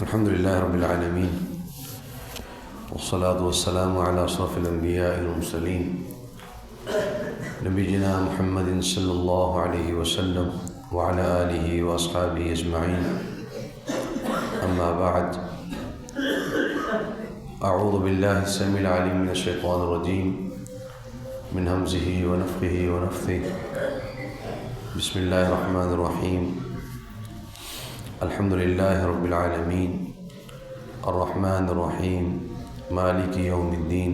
الحمد لله رب العالمين والصلاة والسلام على أشرف الأنبياء والمرسلين نبينا محمد صلى الله عليه وسلم وعلى آله وأصحابه أجمعين. أما بعد، أعوذ بالله السميع العليم من الشيطان الرجيم من همزه ونفخه ونفثه. بسم الله الرحمن الرحيم. الحمد لله رب العالمين الرحمن الرحيم مالك يوم الدين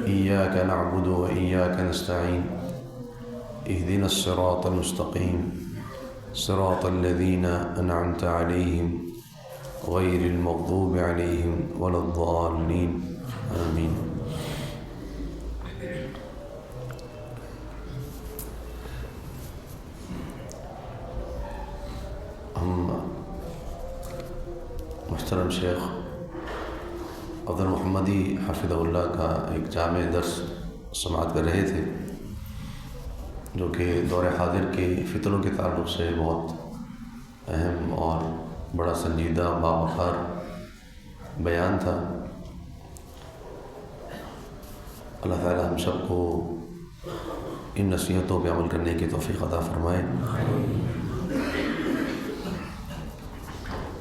إياك نعبد وإياك نستعين اهدنا الصراط المستقيم صراط الذين أنعمت عليهم غير المغضوب عليهم ولا الضالين آمين. ہم محترم شیخ عبد المحمدی حفظہ اللہ کا ایک جامع درس سماعت کر رہے تھے، جو کہ دور حاضر کے فتنوں کے تعلق سے بہت اہم اور بڑا سنجیدہ باوقار بیان تھا. اللہ تعالی ہم سب کو ان نصیحتوں پہ عمل کرنے کی توفیق عطا فرمائے.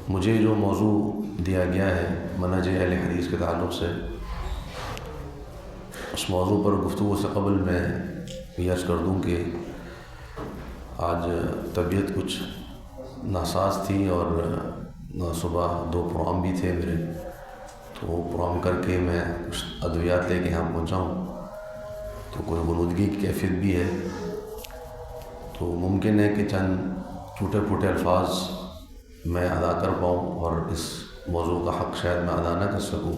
مجھے جو موضوع دیا گیا ہے منہج اہل حدیث کے تعلق سے، اس موضوع پر گفتگو سے قبل میں یہ عرض کر دوں کہ آج طبیعت کچھ ناساز تھی اور صبح 2 پروگرام بھی تھے میرے، تو وہ پروگرام کر کے میں کچھ ادویات لے کے یہاں پہنچا ہوں، تو کوئی غنودگی کی کیفیت بھی ہے. تو ممکن ہے کہ چند ٹوٹے پھوٹے الفاظ میں ادا کر پاؤں اور اس موضوع کا حق شاید میں ادا نہ کر سکوں،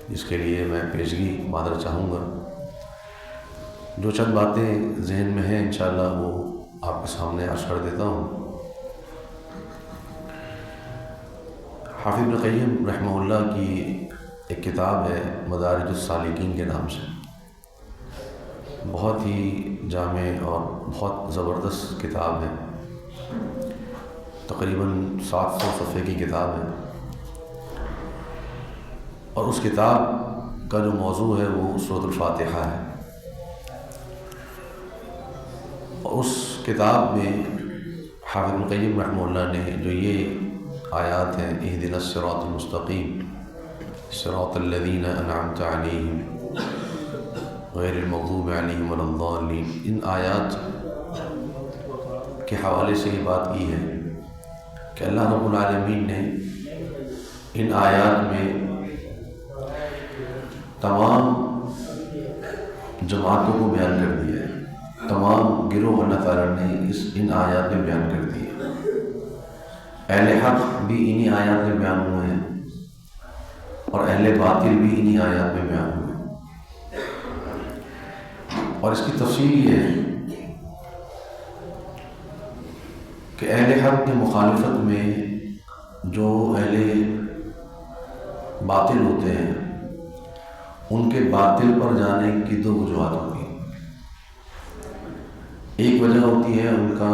جس کے لیے میں پیشگی معذرت چاہوں گا. جو چند باتیں ذہن میں ہیں انشاءاللہ وہ آپ کے سامنے عرض کر دیتا ہوں. حافظ ابن قیم رحمہ اللہ کی ایک کتاب ہے مدارج السالکین کے نام سے، بہت ہی جامع اور بہت زبردست کتاب ہے، تقریباً 700 صفحے کی کتاب ہے. اور اس کتاب کا جو موضوع ہے وہ سورۃ الفاتحہ ہے. اور اس کتاب میں حافظ ابن قیم رحمہ اللہ نے جو یہ آیات ہیں اہدنا الصراط المستقیم صراط الذین انعمت علیہم غیر المغضوب علیہم ولا الضالین، ان آیات کے حوالے سے یہ بات کی ہے کہ اللہ رب العالمین نے ان آیات میں تمام جماعتوں کو بیان کر دیا ہے، تمام گروہ اللہ تعالیٰ نے ان آیات میں بیان کر دیا. اہل حق بھی انہی آیات میں بیان ہوئے ہیں اور اہل باطل بھی انہی آیات میں بیان ہوئے ہیں. اور اس کی تفصیل یہ ہے کہ اہل حق کی مخالفت میں جو اہل باطل ہوتے ہیں ان کے باطل پر جانے کی 2 وجوہات ہوتی ہیں. ایک وجہ ہوتی ہے ان کا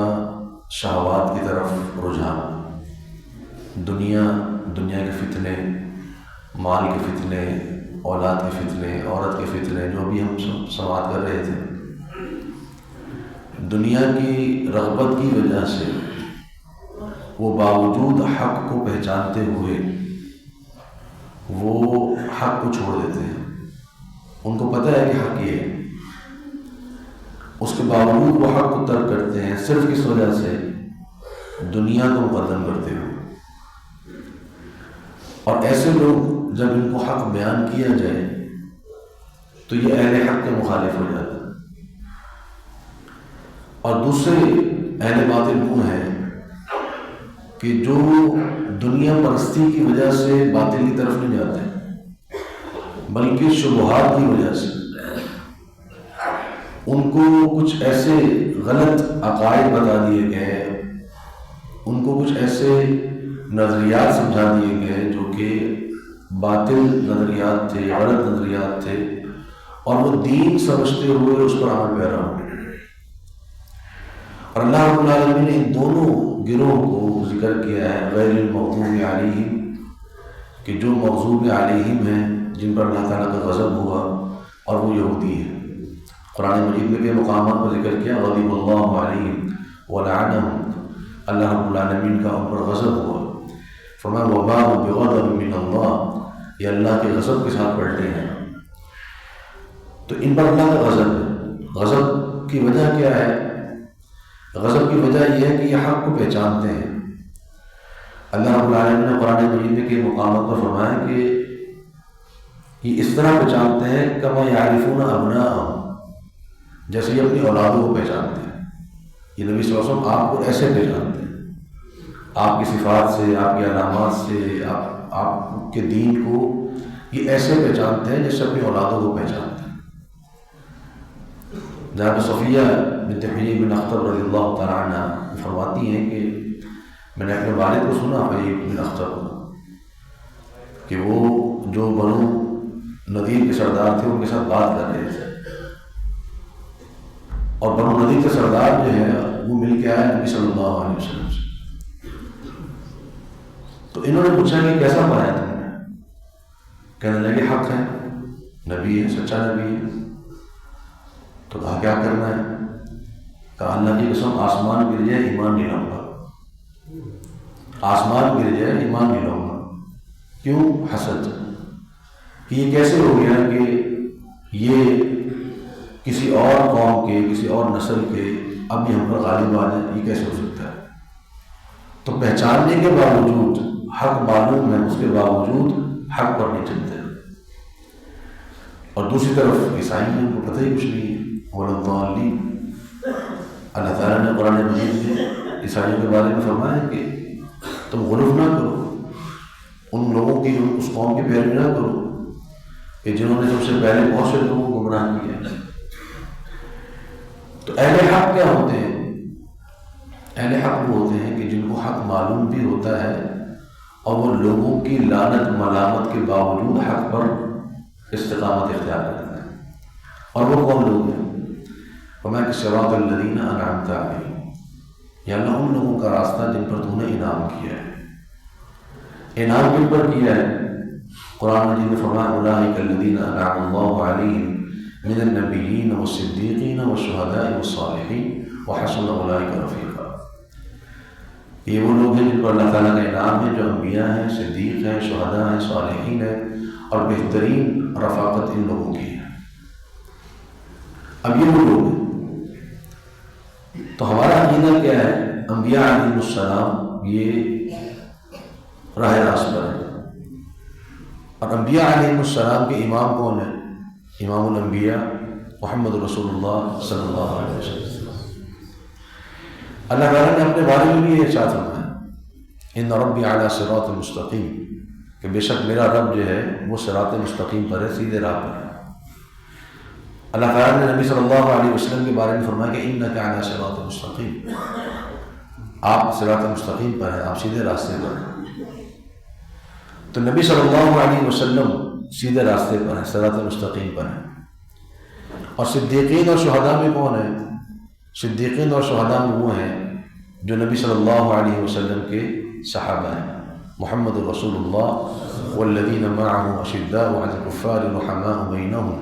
شہوات کی طرف رجحان، دنیا کے فتنے، مال کے فتنے، اولاد کے فتنے، عورت کے فتنے، جو بھی ہم سماعت کر رہے تھے. دنیا کی رغبت کی وجہ سے وہ باوجود حق کو پہچانتے ہوئے وہ حق کو چھوڑ دیتے ہیں. ان کو پتہ ہے کہ حق یہ ہے، اس کے باوجود وہ حق کو ترک کرتے ہیں صرف کس وجہ سے؟ دنیا کو مقدم کرتے ہوئے. اور ایسے لوگ جب ان کو حق بیان کیا جائے تو یہ اہل حق کے مخالف ہو جاتے ہیں. اور دوسرے اہل باطل وہ ہیں کہ جو دنیا پرستی کی وجہ سے باطل کی طرف نہیں جاتے بلکہ شبہات کی وجہ سے. ان کو کچھ ایسے غلط عقائد بتا دیے گئے، ان کو کچھ ایسے نظریات سمجھا دیے گئے جو کہ باطل نظریات تھے، غلط نظریات تھے، اور وہ دین سمجھتے ہوئے اس پر عمل پیرا ہو. اور اللہ رب العالمین نے ان دونوں گروہ کو ذکر کیا ہے غیر المغضوب علیہم، کہ جو مغضوب علیہم ہیں جن پر اللہ تعالیٰ کا غضب ہوا اور وہ یہودی ہیں۔ قرآن مجید میں کئی مقامات پر ذکر کیا غضب اللہ علیہم ولعنہم، اللہ رب العالمین کا ان پر غضب ہوا، فرمایا وباءوا بغضب من اللہ، یہ اللہ کے غضب کے ساتھ پلٹے ہیں۔ تو ان پر اللہ کا غضب ہے۔ غضب کی وجہ کیا ہے؟ غضب کی وجہ یہ ہے کہ یہ حق کو پہچانتے ہیں۔ اللہ رب العالمین نے قرآن مجید میں کے مقامات پر فرمایا کہ یہ اس طرح پہچانتے ہیں کما یعرفون ابناءہم، جیسے یہ اپنی اولادوں کو پہچانتے ہیں۔ یہ نبی صلی اللہ علیہ وسلم آپ کو ایسے پہچانتے ہیں، آپ کی صفات سے، آپ کی علامات سے، آپ کے دین کو یہ ایسے پہچانتے ہیں جیسے اپنی اولادوں کو پہچانتے ہیں۔ جناب صفیہ بنت حیی بن اخطب رضی اللہ تعالیٰ عنہ فرماتی ہیں کہ میں نے اپنے والد کو سنا، حیی بن اخطب، کہ وہ جو بنو نذیر کے سردار تھے ان کے ساتھ بات کر رہے تھے، اور بنو نذیر کے سردار جو ہے وہ مل کے آئے نبی صلی اللہ علیہ وسلم سے۔ تو انہوں نے پوچھا کہ کیسا پایا تم نے؟ کہنے لگے حق ہے، نبی ہے، سچا نبی ہے۔ تو کہا کیا کرنا ہے؟ کہا اللہ کی قسم آسمان گر جائے ایمان نہیں لاؤں گا، آسمان گر جائے ایمان نہیں لاؤں گا۔ کیوں؟ حسد، کہ یہ کیسے ہو گیا کہ یہ کسی اور قوم کے، کسی اور نسل کے اب یہ ہم پر غالب آ جائے، یہ کیسے ہو سکتا ہے؟ تو پہچاننے کے باوجود، حق معلوم ہے اس کے باوجود حق پر نہیں چلتے۔ اور دوسری طرف عیسائی ہیں، ان کو پتہ ہی کچھ نہیں ہے، والضالین۔ اللہ تعالیٰ نے قرآن مجید میں عیسائیوں کے بارے میں فرمایا کہ تم غلف نہ کرو، ان لوگوں کی، اس قوم کی پیروی نہ کرو کہ جنہوں نے سب سے پہلے بہت سے لوگوں کو گمراہ کیا۔ تو اہل حق کیا ہوتے ہیں؟ اہل حق وہ ہوتے ہیں کہ جن کو حق معلوم بھی ہوتا ہے اور وہ لوگوں کی لعنت ملامت کے باوجود حق پر استقامت اختیار کرتے ہیں۔ اور وہ کون لوگ ہیں؟ فرمایا کہ صراط الذین انعمت علیہم، یا اللہ ان لوگوں کا راستہ جن پر تو نے انعام کیا ہے۔ انعام کن پر کیا ہے؟ قرآن مجید میں فرمایا اولئک الذین انعم اللہ علیہم من النبیین والصدیقین والشہداء والصالحین وحسن اولئک رفیقا۔ یہ وہ لوگ ہیں جن پر اللہ تعالیٰ کا انعام ہے، جو انبیاء ہیں، صدیق ہیں، شہداء ہیں، صالحین ہیں، اور بہترین رفاقت ان لوگوں کی ہے۔ اب یہ وہ لوگ ہیں۔ تو ہمارا عقیدہ کیا ہے؟ انبیاء علیہ السلام یہ راہ راست پر ہے، اور انبیاء علیہ السلام کے امام کون ہیں؟ امام الانبیاء محمد رسول اللہ صلی اللہ علیہ وسلم۔ اللہ تعالیٰ نے اپنے بارے میں بھی یہ ارشاد فرمایا ان ربی علی صراط مستقیم، کہ بے شک میرا رب جو ہے وہ صراط مستقیم پر ہے، سیدھے راہ پر ہے۔ اللہ تعالیٰ نے نبی صلی اللہ علیہ وسلم کے بارے میں فرمایا کہ انک علی صراط مستقیم، آپ صراط مستقیم پر ہیں، آپ سیدھے راستے پر ہیں۔ تو نبی صلی اللہ علیہ وسلم سیدھے راستے پر ہیں، صراط مستقیم پر ہیں۔ اور صدیقین اور شہداء میں کون ہیں؟ صدیقین اور شہداء میں وہ ہیں جو نبی صلی اللہ علیہ وسلم کے صحابہ ہیں، محمد رسول اللہ والذین معه اشداء علی الکفار رحماء بینہم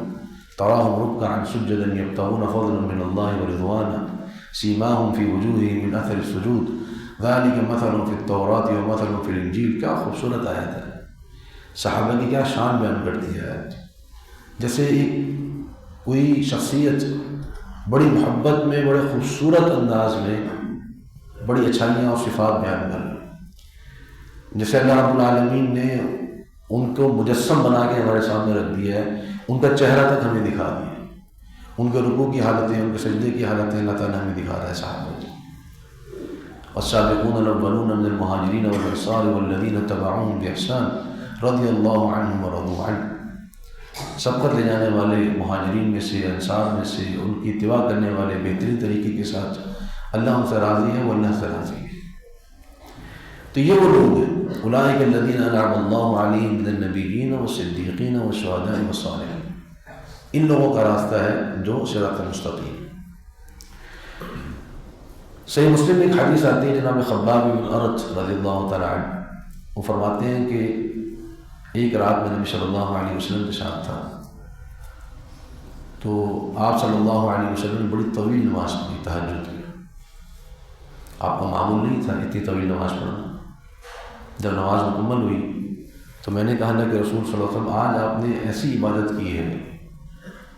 تراہم رکعا سجدا یبتغون فضلا من اللہ ورضوانا سیماہم فی وجوہہم من اثر السجود ذلک مثل فی التوراۃ ومثل فی الانجیل۔ کیا خوبصورت آیت ہے، صحابہ کی کیا شان بیان کرتی ہے آیت۔ جیسے ایک کوئی شخصیت بڑی محبت میں، بڑے خوبصورت انداز میں بڑی اچھائیاں اور صفات بیان کر رہی، جیسے اللہ رب العالمین نے ان کو مجسم بنا کے ہمارے سامنے رکھ دیا ہے، ان کا چہرہ تک ہمیں دکھا دیا، ان کے رکوع کی حالتیں، ان کے سجدے کی حالتیں اللہ تعالیٰ ہمیں دکھا رہا ہے صحابہ کی۔ والسابقون الاولون من المہاجرین والانصار والذین اتبعوهم بإحسان رضی اللہ عنہم ورضوا عنہ۔ سبقت لے جانے والے مہاجرین میں سے، انصار میں سے، ان کی اتباع کرنے والے بہترین طریقے کے ساتھ، اللہ ان سے راضی ہے، وہ اللہ سے راضی ہے۔ تو یہ وہ لوگ ہیں اولئک الذین انعم اللہ علیہم من النبیین والصدیقین والشہداء والصالحین، ان لوگوں کا راستہ ہے جو صراط مستقیم۔ صحیح مسلم میں ایک حدیث آتی ہے جناب خباب بن ارت رضی اللہ تعالیٰ عنہ، وہ فرماتے ہیں کہ ایک رات میں نبی صلی اللہ علیہ وسلم کے ساتھ تھا، تو آپ صلی اللہ علیہ وسلم نے بڑی طویل نماز پڑھی، تہجد کی۔ آپ کا معمول نہیں تھا اتنی طویل نماز پڑھنا۔ جب نماز مکمل ہوئی تو میں نے کہا کہ رسول صلی اللہ علیہ وسلم آج آپ نے ایسی عبادت کی ہے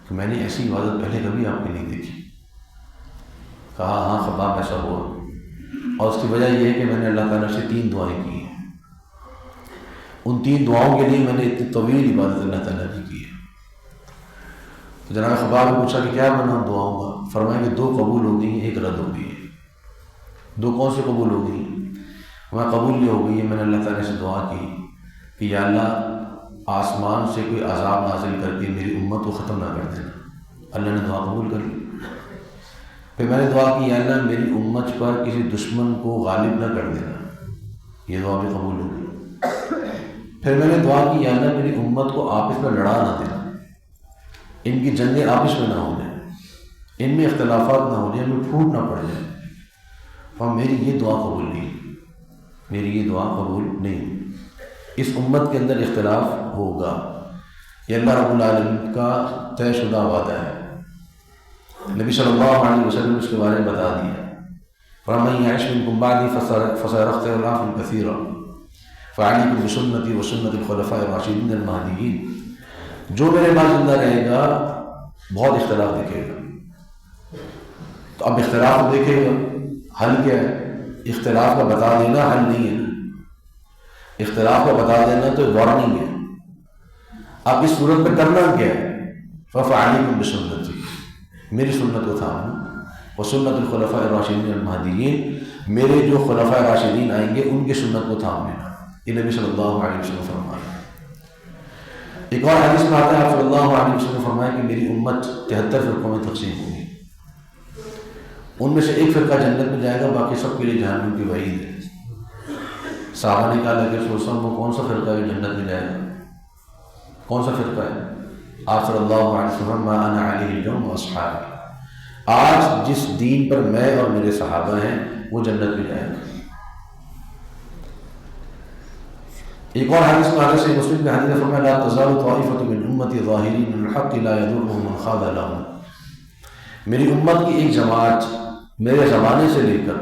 کہ میں نے ایسی عبادت پہلے کبھی آپ کی نہیں دیکھی۔ کہا ہاں خباب ایسا ہوا، اور اس کی وجہ یہ ہے کہ میں نے اللہ تعالیٰ سے 3 دعائیں کی ہیں، ان 3 دعاؤں کے لیے میں نے اتنی طویل عبادت اللہ تعالیٰ کی کی ہے۔ تو جناب خباب نے پوچھا کہ کیا بنا دعاؤں کا؟ فرمایا کہ 2 قبول ہو گئی ہیں، 1 رد ہو گئی ہے۔ 2 کون سے قبول ہو گئی؟ میں قبول یہ ہو گئی ہے، میں نے اللہ تعالیٰ سے دعا کی کہ یا اللہ آسمان سے کوئی عذاب نازل کر کے میری امت کو ختم نہ کر دینا۔ اللہ نے دعا قبول کر لی۔ پھر میں نے دعا کی یا اللہ میری امت پر کسی دشمن کو غالب نہ کر دینا، یہ دعا بھی قبول ہو گئی۔ پھر میں نے دعا کی یا اللہ میری امت کو آپس میں لڑا نہ دینا، ان کی جنگیں آپس میں نہ ہو جائیں، ان میں اختلافات نہ ہو جائیں، ان میں پھوٹ نہ پڑ جائے۔ اور میری یہ دعا قبول نہیں، میری یہ دعا قبول نہیں، اس امت کے اندر اختلاف ہوگا، یہ اللہ رب العالمین کا طے شدہ وعدہ ہے۔ نبی صلی اللہ علیہ وسلم اس کے بارے میں بتا دیا، فَمَن يَعِشْ مِنكُم بَعْدِي فَسَيَرَى اخْتِلَافًا كَثِيرًا فَعَلَيْكُم بِسُنَّتِي وَسُنَّةِ الْخُلَفَاءِ الرَّاشِدِينَ الْمَهْدِيِّينَ۔ جو میرے بعد زندہ رہے گا بہت اختلاف دیکھے گا، تو اب اختلاف دیکھے گا، حل کیا ہے؟ اختلاف کا بتا دینا حل نہیں ہے نا، اختلاف کا بتا دینا تو وارننگ ہے۔ اب اس صورت میں کرنا کیا ہے؟ فَعَلَيْكُم بِسُنَّتِي، میری سنت کو تھامنا، وسنت الخلفاء الراشدین المہدیین، میرے جو خلفاء راشدین آئیں گے ان کی سنت کو تھام لینا، یہ نبی صلی اللہ علیہ وسلم فرمایا۔ ایک اور حدیث میں آتا ہے آپ صلی اللہ علیہ وسلم فرمایا کہ میری امت 73 فرقوں میں تقسیم ہوگی، ان میں سے ایک فرقہ جنت میں جائے گا، باقی سب کے لیے جہنم کی وعید ہے۔ صحابہ نے کہا کہ رسول اللہ وہ کون سا فرقہ ہے جنت میں جائے گا؟ کون سا فرقہ ہے؟ آپ صلی اللہ علیہ وسلم ما انا علیہ اليوم واصحابی، آج جس دین پر میں اور میرے صحابہ ہیں وہ جنت میں جائے گا۔ ایک اور حدیث میں آگے سے مسلم کے حدیث میں فرمایا لا تزال طائفۃ من امتی ظاہرین الحق لا یضرهم من خاذ لهم، میری امت کی ایک جماعت میرے زمانے سے لے کر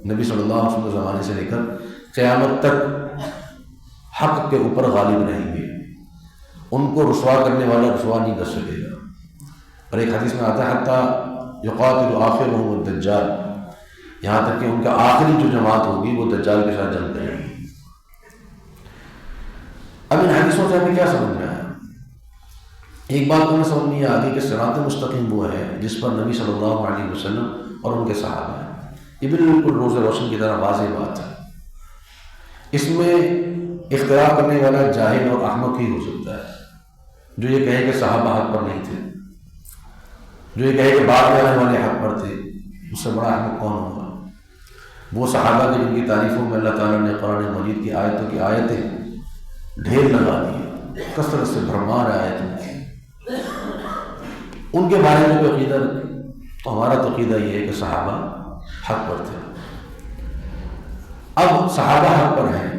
نبی صلی اللہ علیہ وسلم کے زمانے سے لے کر قیامت تک حق کے اوپر غالب رہیں گے، ان کو رسوا کرنے والا رسوا نہیں کر سکے گا۔ اور ایک حدیث میں آتا ہے حتیٰ یقاتل آخرهم الدجال، یہاں تک کہ ان کا آخری جو جماعت ہوگی وہ دجال کے ساتھ جنگ کرے گی۔ اب ان حدیثوں سے ہمیں کیا سمجھ میں آیا؟ ایک بات ہمیں سمجھ میں آ گئی کہ صراط مستقیم وہ ہے جس پر نبی صلی اللہ علیہ وسلم اور ان کے صحابہ ہیں، یہ بالکل روز روشن کی طرح واضح بات ہے۔ اس میں اختلاف کرنے والا جاہل اور احمق ہی ہو سکتا ہے، جو یہ کہے کہ صحابہ حق پر نہیں تھے، جو یہ کہے کہ بعد میں آنے والے حق پر تھے، اس سے بڑا احمق کون ہوگا؟ وہ صحابہ کے جن کی تعریفوں میں اللہ تعالیٰ نے قرآن مجید کی آیتوں کی آیتیں ڈھیر لگا دی، کثرت سے بھرمار آیتیں، ان کے بارے میں جو عقیدہ تو ہمارا تو عقیدہ یہ ہے کہ صحابہ حق پر تھے۔ اب صحابہ حق پر ہیں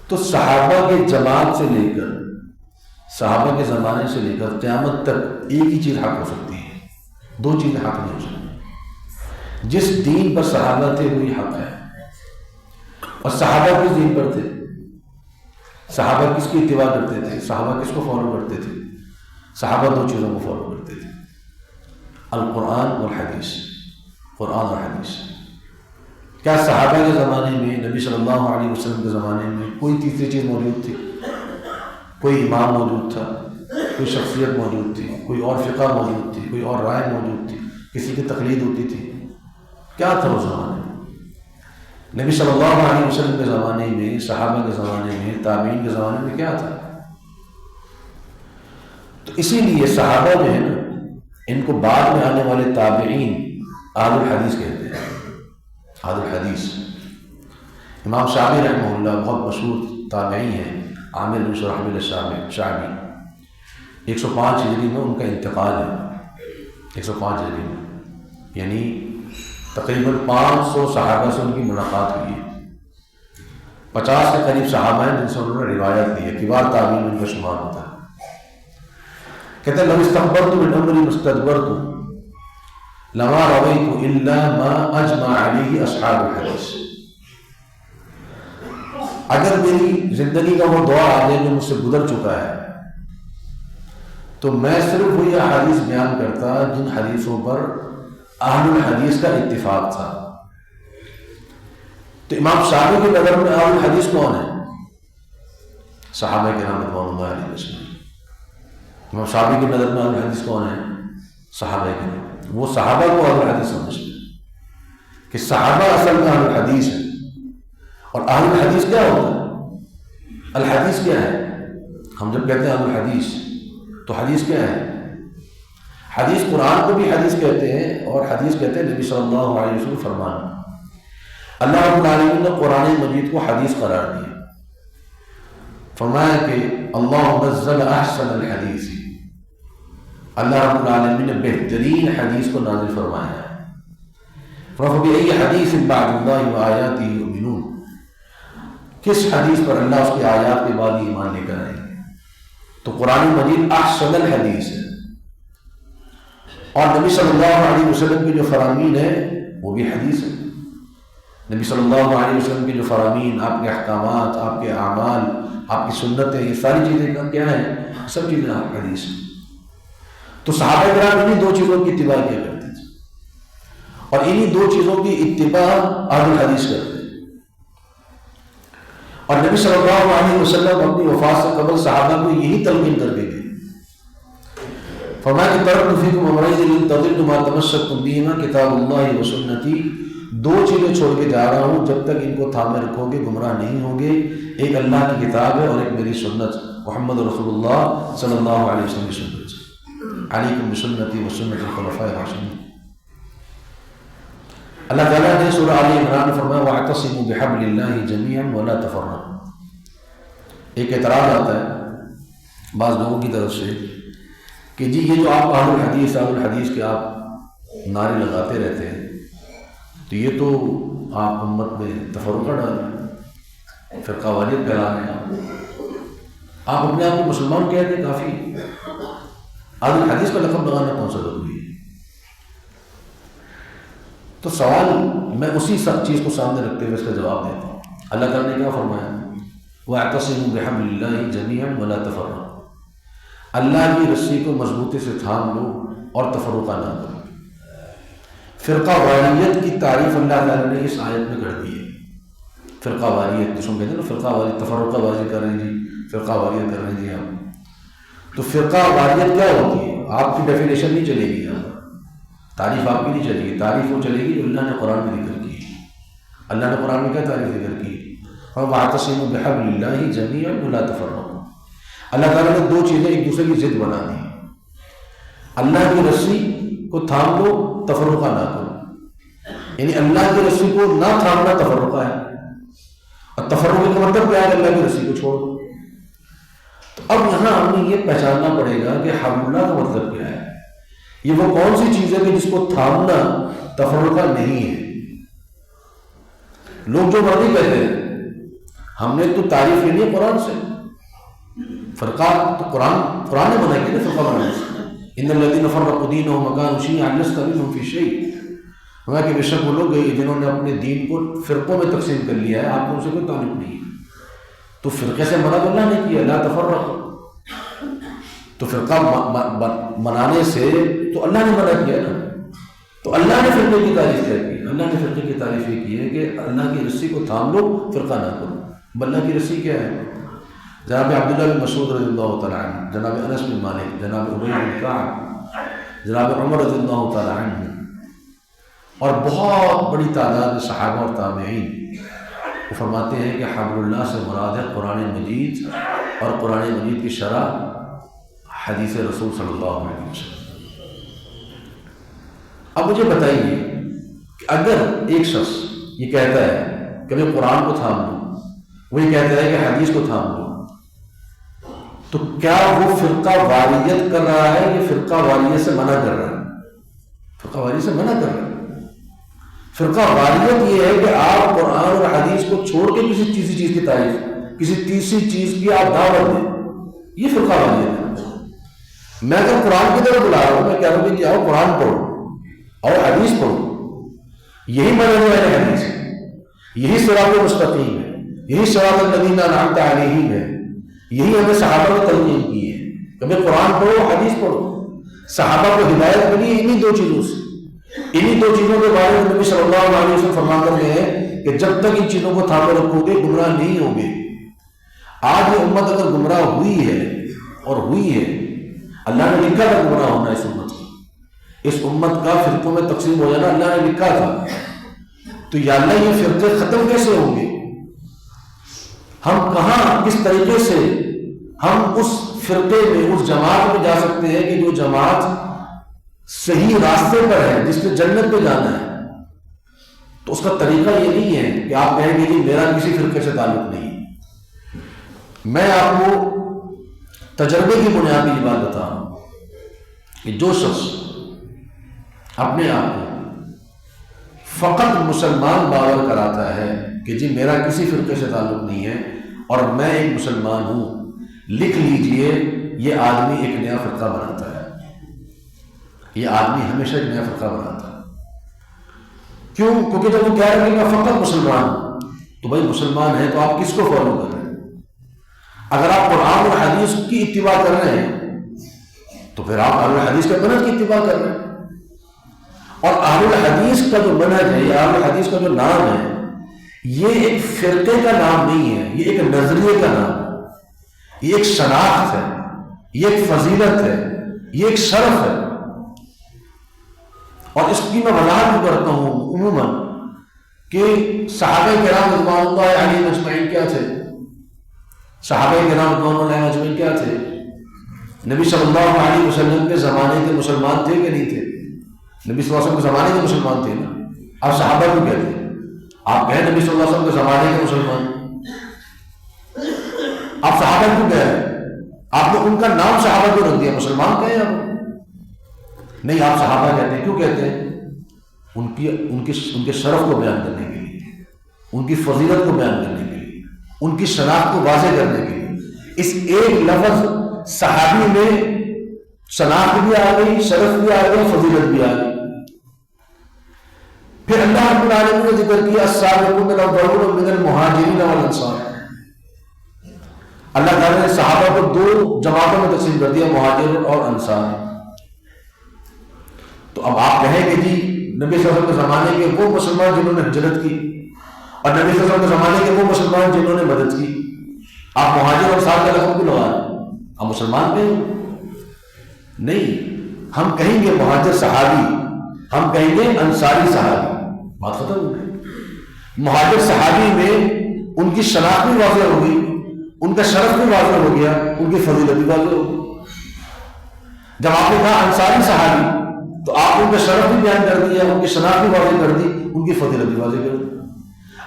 تو صحابہ کے جماعت سے لے کر صحابہ کے زمانے سے لے کر قیامت تک ایک ہی چیز حق ہو سکتی ہے، 2 چیزیں حق نہیں ہو سکتی۔ جس دین پر صحابہ تھے وہی حق ہے، اور صحابہ کس دین پر تھے؟ صحابہ کس کی اتباع کرتے تھے؟ صحابہ کس کو فالو کرتے تھے؟ صحابہ 2 چیزوں کو فالو کرتے تھے، القرآن والحدیث، قرآن اور حدیث۔ کیا صحابہ کے زمانے میں نبی صلی اللہ علیہ وسلم کے زمانے میں کوئی تیسری چیز موجود تھی؟ کوئی امام موجود تھا، کوئی شخصیت موجود تھی، کوئی اور فقہ موجود تھی، کوئی اور رائے موجود تھی، کسی کی تقلید ہوتی تھی؟ کیا تھا اس زمانے میں؟ نبی صلی اللہ علیہ وسلم کے زمانے میں، صحابہ کے زمانے میں، تابعین کے زمانے میں کیا تھا؟ تو اسی لیے صحابہ جو ہے نا، ان کو بعد میں آنے والے تابعین اہل الحدیث کہتے ہیں، اہل الحدیث۔ امام شعبی رحمہ اللہ بہت مشہور تابعی ہیں، عامر بن شرحبیل الشعبی، 105 ہجری میں ان کا انتقال ہے، 105 ہجری میں۔ یعنی تقریباً 500 صحابہ سے ان کی ملاقات ہوئی ہے، 50 کے قریب صحابہ ہیں جن سے انہوں نے روایت لی ہے، کبار تابعین میں ان کا شمار ہوتا ہے۔ کہتے ہیں لو استکبرت من امری مستدبرت لما رویت الا ما اجمع علیہ اصحاب الحدیث، اگر میری زندگی کا وہ دور آ جائے جو مجھ سے گزر چکا ہے تو میں صرف وہی احادیث بیان کرتا جن حدیثوں پر اہل الحدیث کا اتفاق تھا۔ تو امام شافعی کی نظر میں اہل الحدیث کون ہے؟ صحابہ کرام رضوان اللہ علیہم۔ امام شافعی کی نظر میں اہل الحدیث کون ہے؟ صحابہ کرام۔ وہ صحابہ کو اہل الحدیث سمجھتے ہیں کہ صحابہ اصل میں اہل الحدیث ہے۔ اور اہل الحدیث کیا ہوتا ہے؟ الحدیث کیا ہے؟ ہم جب کہتے ہیں اہل الحدیث تو حدیث کیا ہے؟ حدیث قرآن کو بھی حدیث کہتے ہیں، اور حدیث کہتے ہیں نبی صلی اللہ علیہ وسلم فرمان۔ اللہ رب العالمین نے قرآن مجید کو حدیث قرار دیا، فرمایا کہ اللہ نزل احسن الحدیث، اللہ رب العالمین نے بہترین حدیث کو نازل فرمایا ہے۔ فَبِأَيِّ حَدِيثٍ بَعْدَ اللَّهِ وَآيَاتِهِ يُؤْمِنُونَ، کس حدیث پر اللہ اس کی آیات کے بعد ایمان لے کر آئیں گے؟ تو قرآن مجید احسن الحدیث ہے، اور نبی صلی اللہ علیہ وسلم کی جو فرامین ہے وہ بھی حدیث ہے۔ نبی صلی اللہ علیہ وسلم کی جو فرامین، آپ کے احکامات، آپ کے اعمال، آپ کی سنتیں، یہ ساری چیزیں کیا ہیں؟ سب چیزیں حدیث ہیں۔ تو صحابہ کرام انہیں دو چیزوں کی اتباع کیا کرتے تھے، اور انہیں دو چیزوں کی اتباع اہل الحدیث کرتے ہیں۔ اور نبی صلی اللہ علیہ وسلم اپنی وفات سے قبل صحابہ کو یہی تلقین کر کے گئے، فرمایا کہ ترکت فیکم امرین لن تضلوا ما تمسکتم بہما کتاب اللہ و سنتی، دو چیزیں چھوڑ کے جا رہا ہوں، جب تک ان کو تھامے رکھو گے گمراہ نہیں ہوگے، ایک اللہ کی کتاب ہے اور ایک میری سنت محمد رسول اللہ صلی اللہ علیہ وسلم کی سنت، علیکم بسنتی و سنت الخلفاء الراشدین۔ اللہ تعالیٰ نے سورہ آل عمران میں فرمایا وَاعْتَصِمُوا بِحَبْلِ اللَّهِ جَمِيعًا وَلَا تَفَرَّقُوا۔ ایک اعتراض آتا ہے بعض لوگوں کی طرف سے کہ جی یہ جو آپ اہل الحدیث کے آپ نعرے لگاتے رہتے ہیں تو یہ تو آپ امت میں تفرقہ ڈال رہے ہیں، فرقہ واریت پھیلا رہے ہیں، آپ اپنے آپ کو مسلمان کہتے ہیں، کافی اہل الحدیث کا لقب لگانا کون سا ضروری ہے؟ تو سوال میں اسی سب چیز کو سامنے رکھتے ہوئے اس کا جواب دیتا ہوں۔ اللہ تعالیٰ نے کیا فرمایا؟ وَاعْتَصِمُوا بِحَبْلِ اللَّهِ جَمِيعًا وَلَا تَفَرَّقُوا، اللہ کی رسی کو مضبوطی سے تھام لو اور تفرقہ نہ کرو۔ فرقہ واریت کی تعریف اللہ تعالیٰ نے اس آیت میں کر دی ہے۔ فرقہ واریت جس کو کہتے ہیں نا، فرقہ واریت، تفرقہ بازی کر رہے ہیں جی، فرقہ واریت کر رہے ہیں جی ہم، تو فرقہ واریت کیا ہوتی ہے؟ آپ کی ڈیفینیشن نہیں چلے گی یہاں، تعریف آپ کی نہیں چلے گی، تعریف وہ چلے گی جو اللہ نے قرآن میں ذکر کی ہے۔ اللہ نے قرآن میں کیا تعریف ذکر کی؟ وَاعْتَصِمُوا بِحَبْلِ اللَّهِ جَمِيعًا وَلَا تَفَرَّقُوا۔ اللہ تعالیٰ نے دو چیزیں ایک دوسرے کی ضد بنا دی، اللہ کی رسی کو تھام لو، تفرقہ نہ کرو، یعنی اللہ کی رسی کو نہ تھامنا تفرقہ ہے، اور تفرقہ کا مطلب کیا ہے؟ اللہ کی رسی کو چھوڑ دو۔ تو اب یہاں ہمیں یہ پہچاننا پڑے گا کہ حبل اللہ کا مطلب کیا ہے، یہ وہ کون سی چیز ہے کہ جس کو تھامنا تفرقہ نہیں ہے۔ لوگ جو مرضی کہتے ہیں، ہم نے تو تعریف لینی ہے قرآن سے، فرقہ تو قرآن نے منع کیا فرقہ بنانے سے، ان الذین فرقوا دینہم وکانوا شیعا لست منہم فی شیء، ہمیں کہ بے شک وہ لوگ جنہوں نے اپنے دین کو فرقوں میں تقسیم کر لیا ہے، آپ کو ان سے کوئی تعلق نہیں ہے۔ تو فرقے سے منع تو اللہ نے کیا، لا تفرقوا، تو فرقہ منانے سے تو اللہ نے منع کیا نا۔ تو اللہ نے فرقے کی تعریف کیا کی؟ اللہ نے فرقے کی تعریف یہ کی ہے کہ اللہ کی رسی کو تھام لو، فرقہ نہ کرو۔ اللہ کی رسی کیا ہے؟ جناب عبداللہ بن مسعود رضی اللہ تعالیٰ عنہ، جناب انس بن مالک، جناب ابی بن کعب، جناب عمر رضی اللہ تعالیٰ عنہ، اور بہت بڑی تعداد میں صحابہ اور تابعین وہ فرماتے ہیں کہ حبل اللہ سے مراد ہے قرآن مجید، اور قرآن مجید کی شرح حدیث رسول صلی اللہ علیہ وسلم۔ اب مجھے بتائیے کہ اگر ایک شخص یہ کہتا ہے کہ میں قرآن کو تھام لوں، وہ یہ کہتا ہے کہ حدیث کو تھام لوں، تو کیا وہ فرقہ واریت کر رہا ہے یا فرقہ واریت سے منع کر رہا ہے؟ فرقہ واریت سے منع کر رہے ہیں۔ فرقہ واریت یہ ہے کہ آپ قرآن اور حدیث کو چھوڑ کے کسی تیسری چیز کی تعریف، کسی تیسری چیز کی آپ دعوت دیں، یہ فرقہ واریت ہے۔ میں اگر قرآن کی طرف بلا رہا ہوں، میں کہہ رہا ہوں کہ آؤ قرآن پڑھو اور حدیث پڑھو، یہی منہج اہل حدیث ہے، یہی صراط مستقیم ہے، یہی صراط الذین انعمت علیہم ہے، یہی ہمیں صحابہ نے تلقین کی ہے کہ ہمیں قرآن پڑھو حدیث پڑھو۔ صحابہ کو ہدایت ملی انہی دو چیزوں سے، انہی دو چیزوں کے بارے میں نبی صلی اللہ علیہ وسلم فرماتے ہیں کہ جب تک ان چیزوں کو تھامے رکھو گے گمراہ نہیں ہوگے۔ آج یہ امت اگر گمراہ ہوئی ہے، اور ہوئی ہے، اللہ نے لکھا تھا گمراہ ہونا اس امت کی، اس امت کا فرقوں میں تقسیم ہو جانا اللہ نے لکھا تھا، تو یا اللہ یہ فرقے ختم کیسے ہوں گے؟ ہم کہاں کس طریقے سے ہم اس فرقے میں، اس جماعت میں جا سکتے ہیں کہ جو جماعت صحیح راستے پر ہے، جس نے جنت پہ جانا ہے؟ تو اس کا طریقہ یہ نہیں ہے کہ آپ کہیں گے جی میرا کسی فرقے سے تعلق نہیں۔ میں آپ کو تجربے کی بنیاد پر یہ بات بتا رہا ہوں کہ جو شخص اپنے آپ کو فقط مسلمان باور کراتا ہے کہ جی میرا کسی فرقے سے تعلق نہیں ہے اور میں ایک مسلمان ہوں، لکھ لیجئے یہ آدمی ایک نیا فرقہ بناتا ہے، یہ آدمی ہمیشہ ایک نیا فرقہ بناتا ہے۔ کیوں؟ کیونکہ جب وہ کہہ رہے ہیں کہ میں فقط مسلمان ہوں، تو بھائی مسلمان ہے تو آپ کس کو فالو کر رہے ہیں؟ اگر آپ قرآن اور حدیث کی اتباع کر رہے ہیں تو پھر آپ اہل الحدیث کے منہج کی اتباع کر رہے ہیں، اور اہل الحدیث کا جو منہج ہے یا اہل الحدیث کا جو نام ہے یہ ایک فرقے کا نام نہیں ہے، یہ ایک نظریے کا نام ہے، یہ ایک شناخت ہے، یہ ایک فضیلت ہے، یہ ایک شرف ہے۔ اور اس کی میں وضاحت بھی کرتا ہوں عموماً کہ صحابہ کرام رضوان اللہ علیہم اجمعین کیا تھے؟ صحابہ کرام رضوان اللہ علیہم اجمعین کیا تھے؟ نبی صلی اللہ علیہ وسلم کے زمانے کے مسلمان تھے کہ نہیں تھے؟ نبی صلی اللہ علیہ وسلم کے زمانے کے مسلمان تھے نا۔ آپ صحابہ کیوں کہتے ہیں؟ آپ کہیں نبی صلی اللہ علیہ وسلم کے زمانے کے مسلمان، آپ صحابہ کیوں کہہ رہے ہیں؟ آپ نے ان کا نام صحابہ کیوں رکھ دیا؟ مسلمان کہیں آپ نہیں، آپ صحابہ کہتے ہیں۔ کیوں کہتے ہیں؟ ان کے شرف کو بیان کرنے کے لیے، ان کی فضیلت کو بیان کرنے کے لیے، ان کی شناخت کو واضح کرنے کے لیے۔ اس ایک لفظ صحابی میں شناخت بھی آ گئی، شرف بھی آ گئی، فضیلت بھی آ گئی۔ پھر اللہ رب العالمین نے ذکر کیا السابقون الاولون من المہاجرین والانصار۔ اللہ تعالیٰ نے صحابہ کو دو جماعتوں میں تقسیم کر دیا، مہاجر اور انصار۔ تو اب آپ کہیں کہ جی نبی صلی اللہ علیہ وسلم کے زمانے کے وہ مسلمان جنہوں نے ہجرت کی اور نبی صلی اللہ علیہ وسلم کے زمانے کے وہ مسلمان جنہوں نے مدد کی، آپ مہاجر اور انصار کا لفظ کیوں لگا رہے ہیں؟ آپ مسلمان نہیں، ہم کہیں گے مہاجر صحابی، ہم کہیں گے انصاری صحابی، بات ختم ہو گئی۔ مہاجر صحابی میں ان کی شناخت بھی واضح ہو گئی، ان کا شرف بھی واضح ہو گیا، ان کی فضیلت بھی واضح ہو گئی۔ جب آپ نے کہا انصاری صحابی تو آپ ان کا شرف بھی بیان کر دیا، ان کی شناخت بھی واضح کر دی، ان کی فضیلت بھی واضح کر دی۔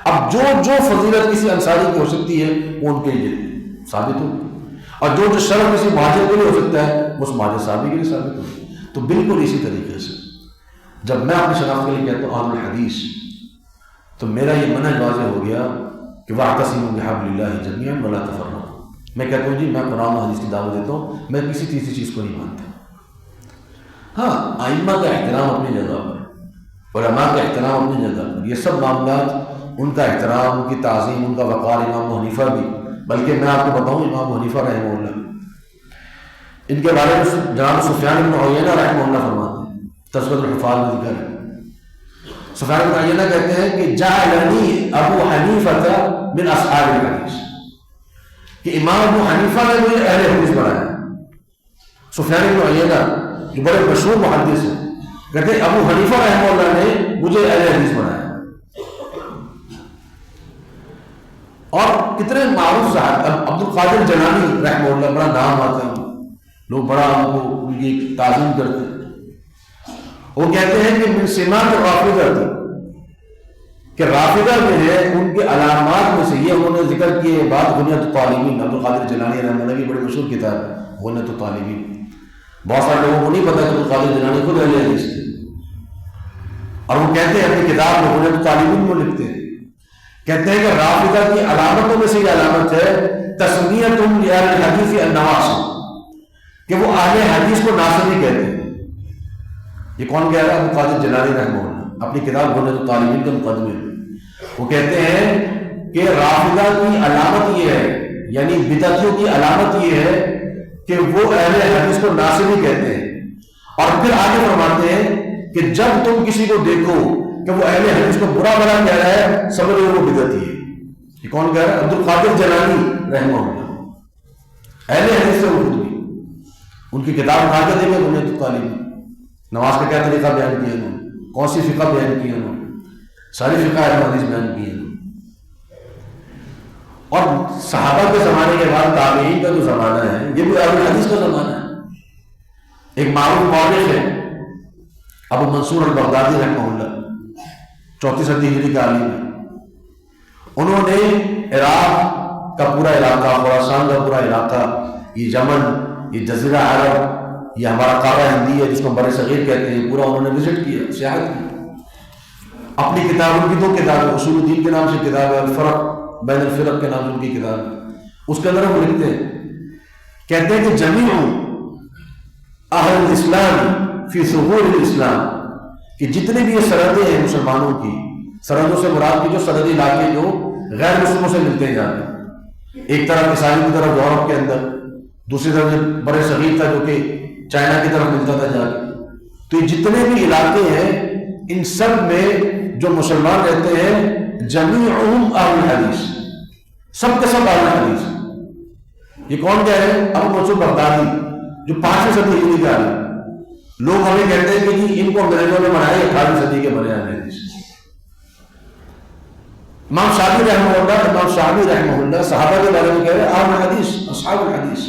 اب جو فضیلت کسی انصاری کی ہو سکتی ہے وہ ان کے لیے ثابت ہو، اور جو شرف کسی مہاجر کے لیے ہو سکتا ہے وہ اس مہاجر صحابی کے لیے ثابت ہو۔ تو بالکل اسی طریقے سے جب میں اپنی شناخت کے لیے کہتا ہوں اہل الحدیث، تو میرا یہ منہج واضح ہو گیا کہ واعتصموا بحبل اللہ جميعا ولا تفرقوا۔ میں کہتا ہوں جی میں قرآن و حدیث کی دعوت دیتا ہوں، میں کسی تیسری چیز کو نہیں مانتا۔ ہاں، ائمہ کا احترام اپنی جگہ پر، علماء کا احترام اپنی جگہ پر، یہ سب معاملات ان کا احترام، ان کی تعظیم، ان کا وقار، امام ابو حنیفہ بھی، بلکہ میں آپ کو بتاؤں امام ابو حنیفہ رحمہ اللہ، ان کے بارے میں جناب سفیان بن عیینہ رحمہ اللہ فرماتے ہیں، تذکرۃ الحفاظ میں ذکر ہے، سفیان بن عیینہ کہتے ہیں کہ جعلنی ابو حنیفہ من اصحاب الحدیث، کہ امام ابو حنیفہ نے مجھے اہل حدیث بنایا۔ سفیان بن عیینہ جو بڑے مشہور محدث ہیں کہتے ہیں ابو حنیفہ رحمہ اللہ نے مجھے اہل حدیث بنایا۔ اور کتنے معروف صاحب، عبد القادر جیلانی رحمہ اللہ، بڑا نام آتا ہے، لوگ بڑا ان کو ان کی تعظیم کرتے ہیں۔ وہ کہتے ہیں کہ من سمات الرافضہ تھی، کہ رافضہ میں ہے ان کے علامات میں سے یہ انہوں نے ذکر کیے بات غنیۃ الطالبین، عبد القادر جیلانی رحمہ اللہ کی بڑی مشہور کتاب ہے غنیۃ الطالبین۔ بہت سارے لوگوں کو نہیں پتا کہ عبد القادر جیلانی خود اہل حدیث تھے، اور وہ کہتے ہیں اپنی کتاب میں بنیاد الطالبین میں لکھتے ہیں، کہتے ہیں کہ رافضہ کی علامتوں میں سے یہ علامت ہے تسمیتہم لأہل الحدیث النواصب، کہ وہ اہل حدیث کو ناصبی کہتے ہیں۔ یہ کون کہہ رہا ہے؟ ابو قادر جیلانی رحمہ اللہ اپنی کتاب بنیاد الطالبین کے مقدمے میں وہ کہتے ہیں کہ رافضہ کی علامت یہ ہے، یعنی بدعتیوں کی علامت یہ ہے کہ وہ اہل حدیث کو ناصبی کہتے ہیں، اور پھر آگے فرماتے ہیں کہ جب تم کسی کو دیکھو کہ وہ اہل حدیث کو برا بھلا کہہ رہا ہے سمجھ لو وہ بدعتی ہے۔ یہ کون کہہ رہا ہے؟ عبد القادر جیلانی رحمہ اللہ، اہل حدیث سے وہ خود بھی، ان کی کتاب اٹھا کے دیکھیں بنیاد الطالبین، نماز کا کیا طریقہ بیان کیا انہوں نے، کون سی فقہ بیان کی انہوں نے، ساری فقہ اہل حدیث بیان کی انہوں نے۔ اور صحابہ کے زمانے کے بعد تابعین کا جو زمانہ ہے یہ بھی اہل حدیث کا زمانہ ہے۔ ایک معروف مورخ ہے ابو منصور البغدادی رحمہ اللہ، 34 صدی ہجری کا عالم ہے، انہوں نے عراق کا پورا علاقہ، خراسان کا پورا علاقہ، یہ یمن، یہ جزیرہ عرب، یہ ہمارا قارہ ہندی ہے جس کو ہم بر صغیر کہتے ہیں، پورا انہوں نے وزٹ کیا، سیاحت کی۔ اپنی کتابوں کی 2 کتابیں، اصول الدین کے نام سے کتاب ہے، الفرق بین الفرق کے نام سے ان کی کتاب ہے، اس کے اندر ہم لکھتے ہیں، کہتے ہیں کہ جمیع اہل الاسلام فی ظہور الاسلام، کہ جتنے بھی یہ سرحدیں ہیں مسلمانوں کی، سرحدوں سے مراد کی جو سرحدی علاقے جو غیر مسلموں سے ملتے ہیں جاتے ہیں، ایک طرف عیسائی کی طرف یورپ کے اندر، دوسری طرف بر صغیر تھا جو کہ چائنا کی طرف ملتا تھا جا کے، تو یہ جتنے بھی علاقے ہیں ان سب میں جو مسلمان رہتے ہیں جمیعہم اہل الحدیث، سب کے سب اہل حدیث۔ یہ کون کہہ رہے ہیں؟ ابو منصور بغدادی جو 5ویں صدی ہجری کا ہے۔ لوگ ہمیں کہتے ہیں کہ جی ان کو انگریزوں نے بنایا 18ویں صدی کے بنے اہل حدیث۔ امام شافعی رحمہ اللہ صحابہ کے بارے میں کہہ رہے ہیں اہل حدیث، اصحاب الحدیث۔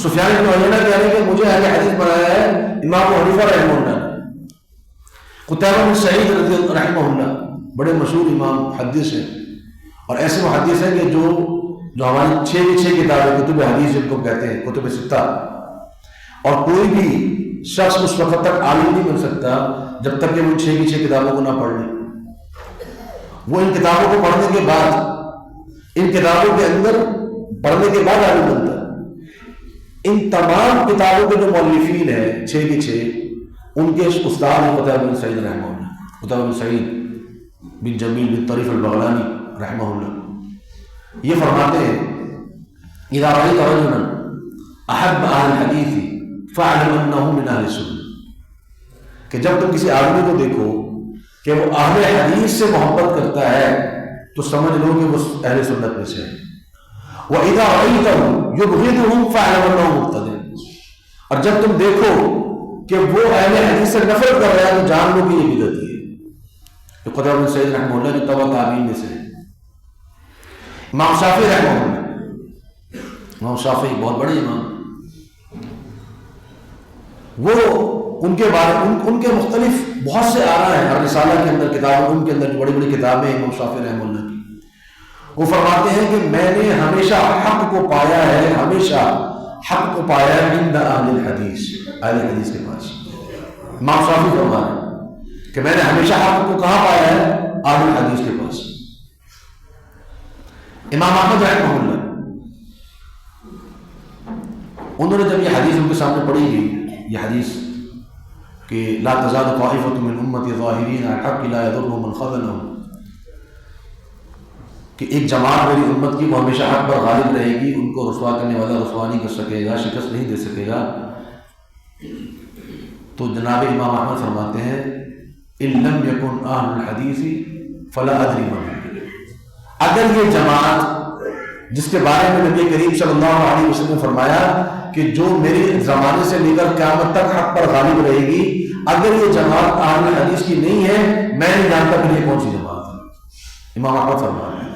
سفیان بن عیینہ کہہ رہے ہیں کہ مجھے اہل حدیث بنایا ہے امام ابو حنیفہ رحمہ اللہ۔ قتیبہ بن سعید رحمہ اللہ بڑے مشہور امام محدث ہیں، اور ایسے محدث ہیں کہ جو ہماری 6 کتابیں کتب حدیث جن کو کہتے ہیں، کتب 6، اور کوئی بھی شخص اس وقت تک عالم نہیں بن سکتا جب تک کہ وہ 6 کی 6 کتابوں کو نہ پڑھ لے۔ وہ ان کتابوں کو پڑھنے کے بعد، ان کتابوں کے اندر پڑھنے کے بعد عالم بنتا ہے۔ ان تمام کتابوں کے جو مؤلفین ہیں 6 کی 6، ان کے استاد ہیں قتیبہ بن سعید رحمہ اللہ، قتیبہ بن سعید بن جمیل بن طریف البغلانی رحمہ اللہ۔ یہ فرماتے ہیں اذا رأيت رجلا احب اہل الحدیث فاعلم انه من اہل السنہ، کہ جب تم کسی آدمی کو دیکھو کہ وہ اہل حدیث سے محبت کرتا ہے تو سمجھ لو کہ وہ اہل سنت میں سے ہے۔ واذا رأيته يبغضهم فاعلم انه مبتدع، اور جب تم دیکھو کہ وہ اہل حدیث سے نفرت کر رہا ہے تو جان لو کہ یہ بدعتی ہے۔ تو قتیبہ بن سعید رحمہ اللہ جو تبع تابعین میں سے ہے۔ امام شافعی رحمہ اللہ، امام شافعی بہت بڑے امام، وہ ان کے بارے ان کے مختلف بہت سے آراء ہیں، ہر رسالہ کے اندر کتابوں، ان کے اندر بڑی بڑی کتابیں امام شافعی رحمہ اللہ کی۔ وہ فرماتے ہیں کہ میں نے ہمیشہ حق کو پایا ہے، ہمیشہ حق کو پایا ہے عند اہل الحدیث، اہل حدیث کے پاس۔ امام شافعی فرما رہے ہیں کہ میں نے ہمیشہ حق کو کہاں پایا ہے؟ اہل الحدیث کے پاس۔ امام احمد رحمہ اللہ، انہوں نے جب یہ حدیث ان کے سامنے پڑھی گئی، یہ حدیث کہ لا تزال طائفة من امتی ظاہرین علی الحق لا یضرهم من خذلهم، کہ ایک جماعت میری امت کی وہ ہمیشہ حق پر غالب رہے گی، ان کو رسوا کرنے والا رسوا نہیں کر سکے گا، شکست نہیں دے سکے گا۔ تو جناب امام احمد فرماتے ہیں ان لم یکن اہل الحدیث فلا ادری من، اگر یہ جماعت جس کے بارے میں نبی کریم صلی اللہ علیہ وسلم نے فرمایا کہ جو میرے زمانے سے لے کر قیامت تک حق پر غالب رہے گی، اگر یہ جماعت اہل حدیث کی نہیں ہے میں نہیں جانتا کہ یہ کون سی جماعت ہے۔ امام احمد فرما رہے ہیں۔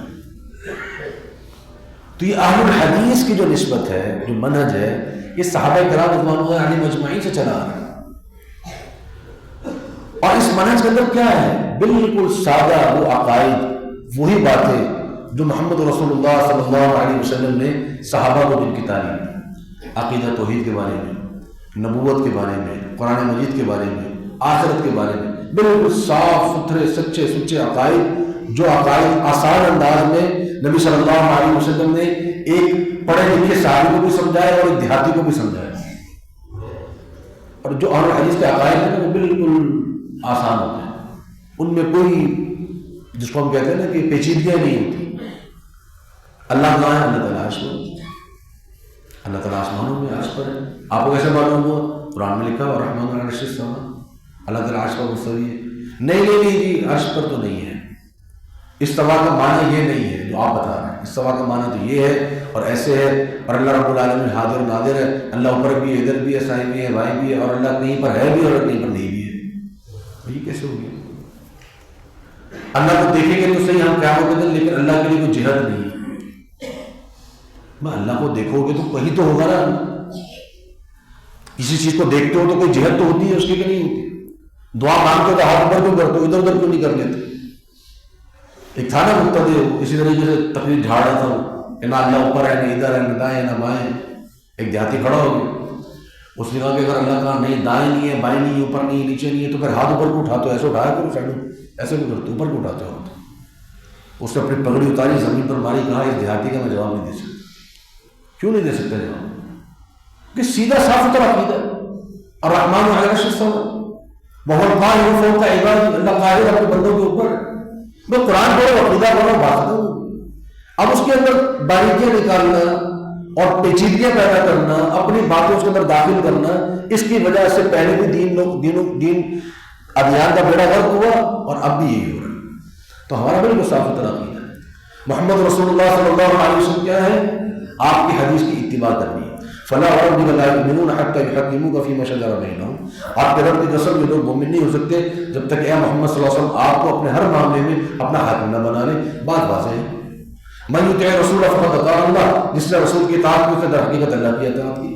تو یہ اہل الحدیث کی جو نسبت ہے، جو منہج ہے، یہ صحابہ کرام رضوان اللہ علیہم اجمعین سے چلا آ رہا ہے۔ اور اس منہج کے اندر کیا ہے؟ بالکل سادہ وہ عقائد، وہی باتیں جو محمد رسول اللہ صلی اللہ علیہ وسلم نے صحابہ کو جن کی تعلیم دی، عقیدہ توحید کے بارے میں، نبوت کے بارے میں، قرآن مجید کے بارے میں، آخرت کے بارے میں، بالکل صاف ستھرے سچے سچے عقائد، جو عقائد آسان انداز میں نبی صلی اللہ علیہ وسلم نے ایک پڑھے لکھے صحابی کو بھی سمجھائے اور ایک دیہاتی کو بھی سمجھائے. اور جو اہل حدیث کے عقائد ہیں وہ بالکل آسان ہوتے ہیں، ان میں کوئی جس کو ہم کہتے ہیں نا کہ پیچیدگیاں نہیں ہوتی. اللہ کہاں ہے؟ اللہ تعالیٰ عرش پر، اللہ تعالیٰ آسمانوں میں عرش پر ہے. آپ کو کیسے معلوم ہوا؟ قرآن میں لکھا ہوا الرحمن علی العرش استویٰ، اللہ تعالیٰ عرش پر مستوی ہے. نہیں جی عرش پر تو نہیں ہے. استوا کا معنی یہ نہیں ہے جو آپ بتا رہے ہیں. استوا کا معنی تو یہ ہے اور ایسے ہے، اور اللہ رب العالمین حاضر و ناظر ہے. اللہ اوپر بھی ہے، ادھر بھی ہے، سائیں بھی ہے، بائیں بھی ہے، اور اللہ کہیں پر ہے بھی اور کہیں پر نہیں بھی ہے. یہ کیسے ہوگی؟ اللہ کو دیکھیں گے تو صحیح ہم قیامت کے دن، لیکن اللہ کے لیے کوئی جہت نہیں ہے. اللہ کو دیکھو گے تو کہیں تو ہوگا نا. کسی چیز کو دیکھتے ہو تو کوئی جہت تو ہوتی ہے اس کی کہ نہیں ہوتی. دعا مانگتے ہو تو ہاتھ اوپر کیوں کرتے ہو، ادھر ادھر کیوں نہیں کر لیتے؟ ایک تھا نا مقتدی، اسی طریقے سے تقریر جھاڑ رہا تھا کہ نہ اللہ اوپر ہے، نہ ادھر ہے، نہ دائیں نہ بائیں. ایک دیہاتی کھڑا ہو گیا، اس نے کہا کہ اگر اللہ کا نہیں دائیں نہیں ہے، بائیں نہیں ہے، اوپر نہیں ہے، نیچے نہیں ہے، تو پھر ہاتھ اوپر کو اٹھاتے ہو، ایسے اٹھایا کرو سائڈ میں، ایسے بھی کرتے اوپر کو اٹھاتے ہو. اس نے اپنی پگڑی اتاری، زمین پر ماری. کہا اس دیہاتی کا میں جواب نہیں دے سکتا. کیوں نہیں دے سکتے جواب؟ کہ سیدھا صاف ستھرا عقیدہ ہے. الرحمن علی العرش استویٰ وهو القاہر فوق عبادہ، اللہ قاہر اپنے بندوں کے اوپر. میں قرآن پڑھو، عقیدہ پڑھو، بات کروں. اب اس کے اندر باریکیاں نکالنا اور پیچیدگیاں پیدا کرنا، اپنی باتیں اس کے اندر داخل کرنا، اس کی وجہ سے پہلے بھی دین ادیان کا بیڑا غرق ہوا اور اب بھی یہی ہو رہا ہے. تو ہمارا بالکل صاف ستھرا عقیدہ ہے. محمد رسول اللہ صلی اللہ علیہ وسلم کیا ہے؟ آپ کی حدیث کی اتباع کرنی ہے. فلا وربک لا یؤمنون حتی یحکموک فیما شجر بینہم. آپ کے رب کی قسم یہ لوگ مومن نہیں ہو سکتے جب تک اے محمد صلی اللہ علیہ وسلم آپ کو اپنے ہر معاملے میں اپنا حاکم نہ بنا لیں. بات واضح ہے. من یطع الرسول فقد اطاع اللہ، جس نے رسول کی اطاعت کی اس نے در حقیقت اللہ کی اطاعت کی.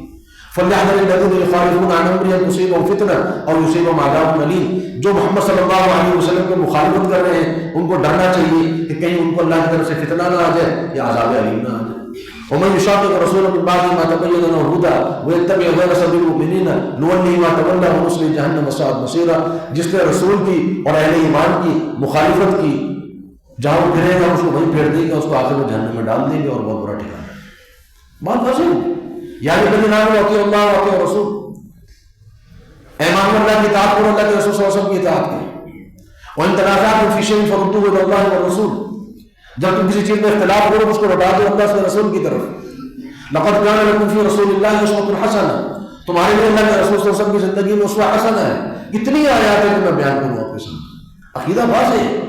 فلیحذر الذین یخالفون عن امرہ ان تصیبہم فتنہ او یصیبہم عذاب علیم. جو محمد صلی اللہ علیہ وسلم کی مخالفت کر رہے ہیں ان کو ڈرنا چاہیے کہ کہیں ان کو اللہ کی طرف سے فتنہ نہ آ جائے یا عذاب علیم نہ آ جائے. ومن يشاقق الرسول من بعد ما تبين له الهدى ويتبع غير سبيل المؤمنين نوله ما تولى ونصله جهنم وساءت مصيرا. جس نے رسول کی اور اہل ایمان کی مخالفت کی، جہاں وہ پھرے گا اس کو وہیں پھیر دے گا، اس کو آخر میں جہنم میں ڈال دیں گے اور بہت برا ٹھکانہ ہے. بات واضح ہے. یا الذین آمنوا اطیعوا اللہ واطیعوا الرسول. ایمان میں اللہ کی اطاعت کرو، اللہ کے رسول صلی اللہ علیہ وسلم کی اطاعت کرو. وان تنازعتم فی شیء فردوه الی اللہ والرسول. جب تم کسی چیز میں اختلاف کرو اس کو لوٹا دو اللہ کے رسول کی طرف. لقد کان لکم فی رسول اللہ اسوۃ حسنہ. تمہارے لیے اللہ کے رسول صلی اللہ علیہ وسلم کی زندگی میں اسوہ حسنہ ہے. کتنی آیات ہیں کہ میں بیان کروں آپ کے سامنے. عقیدہ واضح ہے.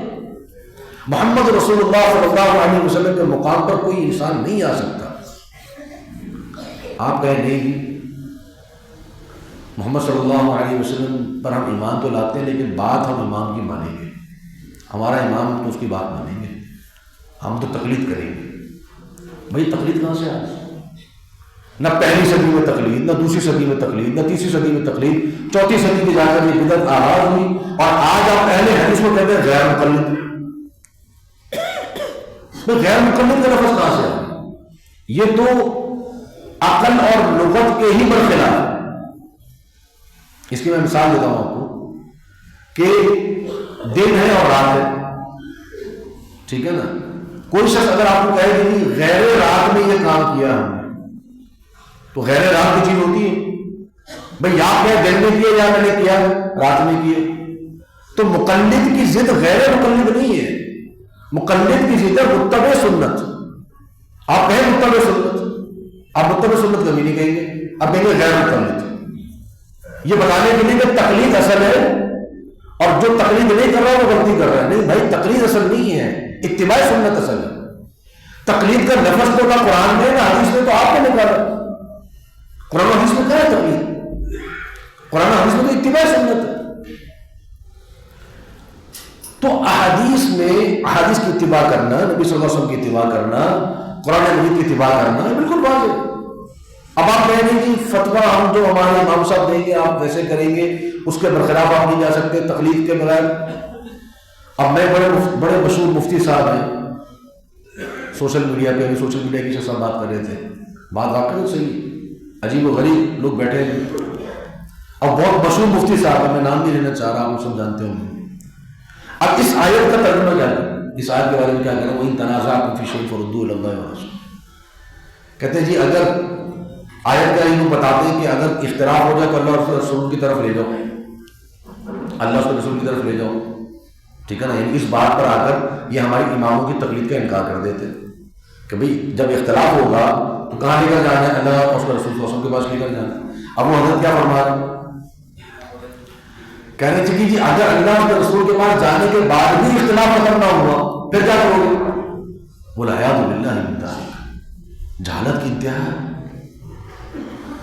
محمد رسول اللہ صلی اللہ علیہ وسلم کے مقام پر کوئی انسان نہیں آ سکتا. آپ کہیں نہیں محمد صلی اللہ علیہ وسلم پر ہم ایمان تو لاتے ہیں لیکن بات ہم امام کی مانیں گے. ہمارا امام تو اس کی بات مانیں گے، ہم تو تقلید کریں گے. بھائی تقلید کہاں سے آئی؟ نہ پہلی صدی میں تقلید، نہ دوسری صدی میں تقلید، نہ تیسری صدی میں تقلید. چوتھی صدی کی جا کر یہ بدعت آغاز ہوئی اور آج آپ اہل حدیث کو کہتے ہیں غیر مقلد. تو غیر مقلد کا لفظ کہاں سے آیا؟ یہ تو عقل اور لغت کے ہی برخلاف ہے. اس کی میں مثال دیتا ہوں آپ کو کہ دن ہے اور رات ہے، ٹھیک ہے نا. کوئی شخص اگر آپ کو کہے کہ غیر رات میں یہ کام کیا ہم نے، تو غیر رات کی چیز ہوتی ہے. بھائی آپ کیا دن میں کیے یا میں نے کیا رات میں کیے؟ تو مقلد کی ضد غیر مقلد نہیں ہے. مقلد کی ضد ہے متبع سنت. آپ کہیں متبع سنت، آپ متبع سنت کبھی نہیں کہیں گے، آپ کہیں گے غیر مقلد. یہ بتانے کے لیے کہ تقلید اصل ہے اور جو تقلید نہیں کر رہا وہ غلطی کر رہا ہے. نہیں بھائی، تقلید اصل نہیں ہے، اتباع سنت اصل ہے. تقلید کا لفظ تو نہ قرآن میں نہ حدیث میں تو آپ نے نکالا. قرآن و حدیث میں کیا ہے تقلید؟ قرآن و حدیث میں تو اتباع سنت ہے. تو احادیث میں احادیث کی اتباع کرنا، نبی صلی اللہ علیہ وسلم کی اتباع کرنا، قرآن مجید کی اتباع کرنا بالکل واضح ہے. اب آپ کہیں گے کہ فتویٰ ہم جو ہمارے امام صاحب دیں گے آپ ویسے کریں گے، اس کے برخلاف آپ نہیں جا سکتے تقلید کے بغیر. اب میں بڑے مشہور مفتی صاحب ہیں سوشل میڈیا پہ، سوشل میڈیا کی شخص بات کر رہے تھے. بات واقعی صحیح، عجیب و غریب لوگ بیٹھے ہیں. اور بہت مشہور مفتی صاحب ہیں، میں نام نہیں لینا چاہ رہا، آپ سب جانتے ہوں. آیت کا ترجمہ کیا ہے، اس آیت کے بارے میں کیا کہنا، وَإِن تَنَازَعْتُمْ فِي شَيْءٍ فَرُدُّوهُ إِلَى اللَّهِ وَالرَّسُولِ. کہتے ہیں جی اگر آیت کا یہ بتاتے ہیں کہ اگر اختلاف ہو جائے تو اللہ اور اس کے رسول کی طرف لے جاؤ، اللہ اور اس کے رسول کی طرف لے جاؤ، ٹھیک ہے نا. یعنی اس بات پر آ کر یہ ہماری اماموں کی تقلید کا انکار کر دیتے کہ بھئی جب اختلاف ہوگا تو کہاں لے کر جانا ہے، اللہ اور اس کے رسول صلی اللہ علیہ وسلم کے پاس لے کر جانا ہے. اب وہ حضرت کیا فرما رہے ہیں، کہہ رہے تھے کہ جی اگر اللہ اور اس کے رسول کے پاس جانے کے بعد بھی اختلاف ختم نہ ہوا پھر کیا کرو گے؟ وَالْعِيَاذُ بِاللَّهِ مِن ذَلِكَ. جہالت کی انتہا ہے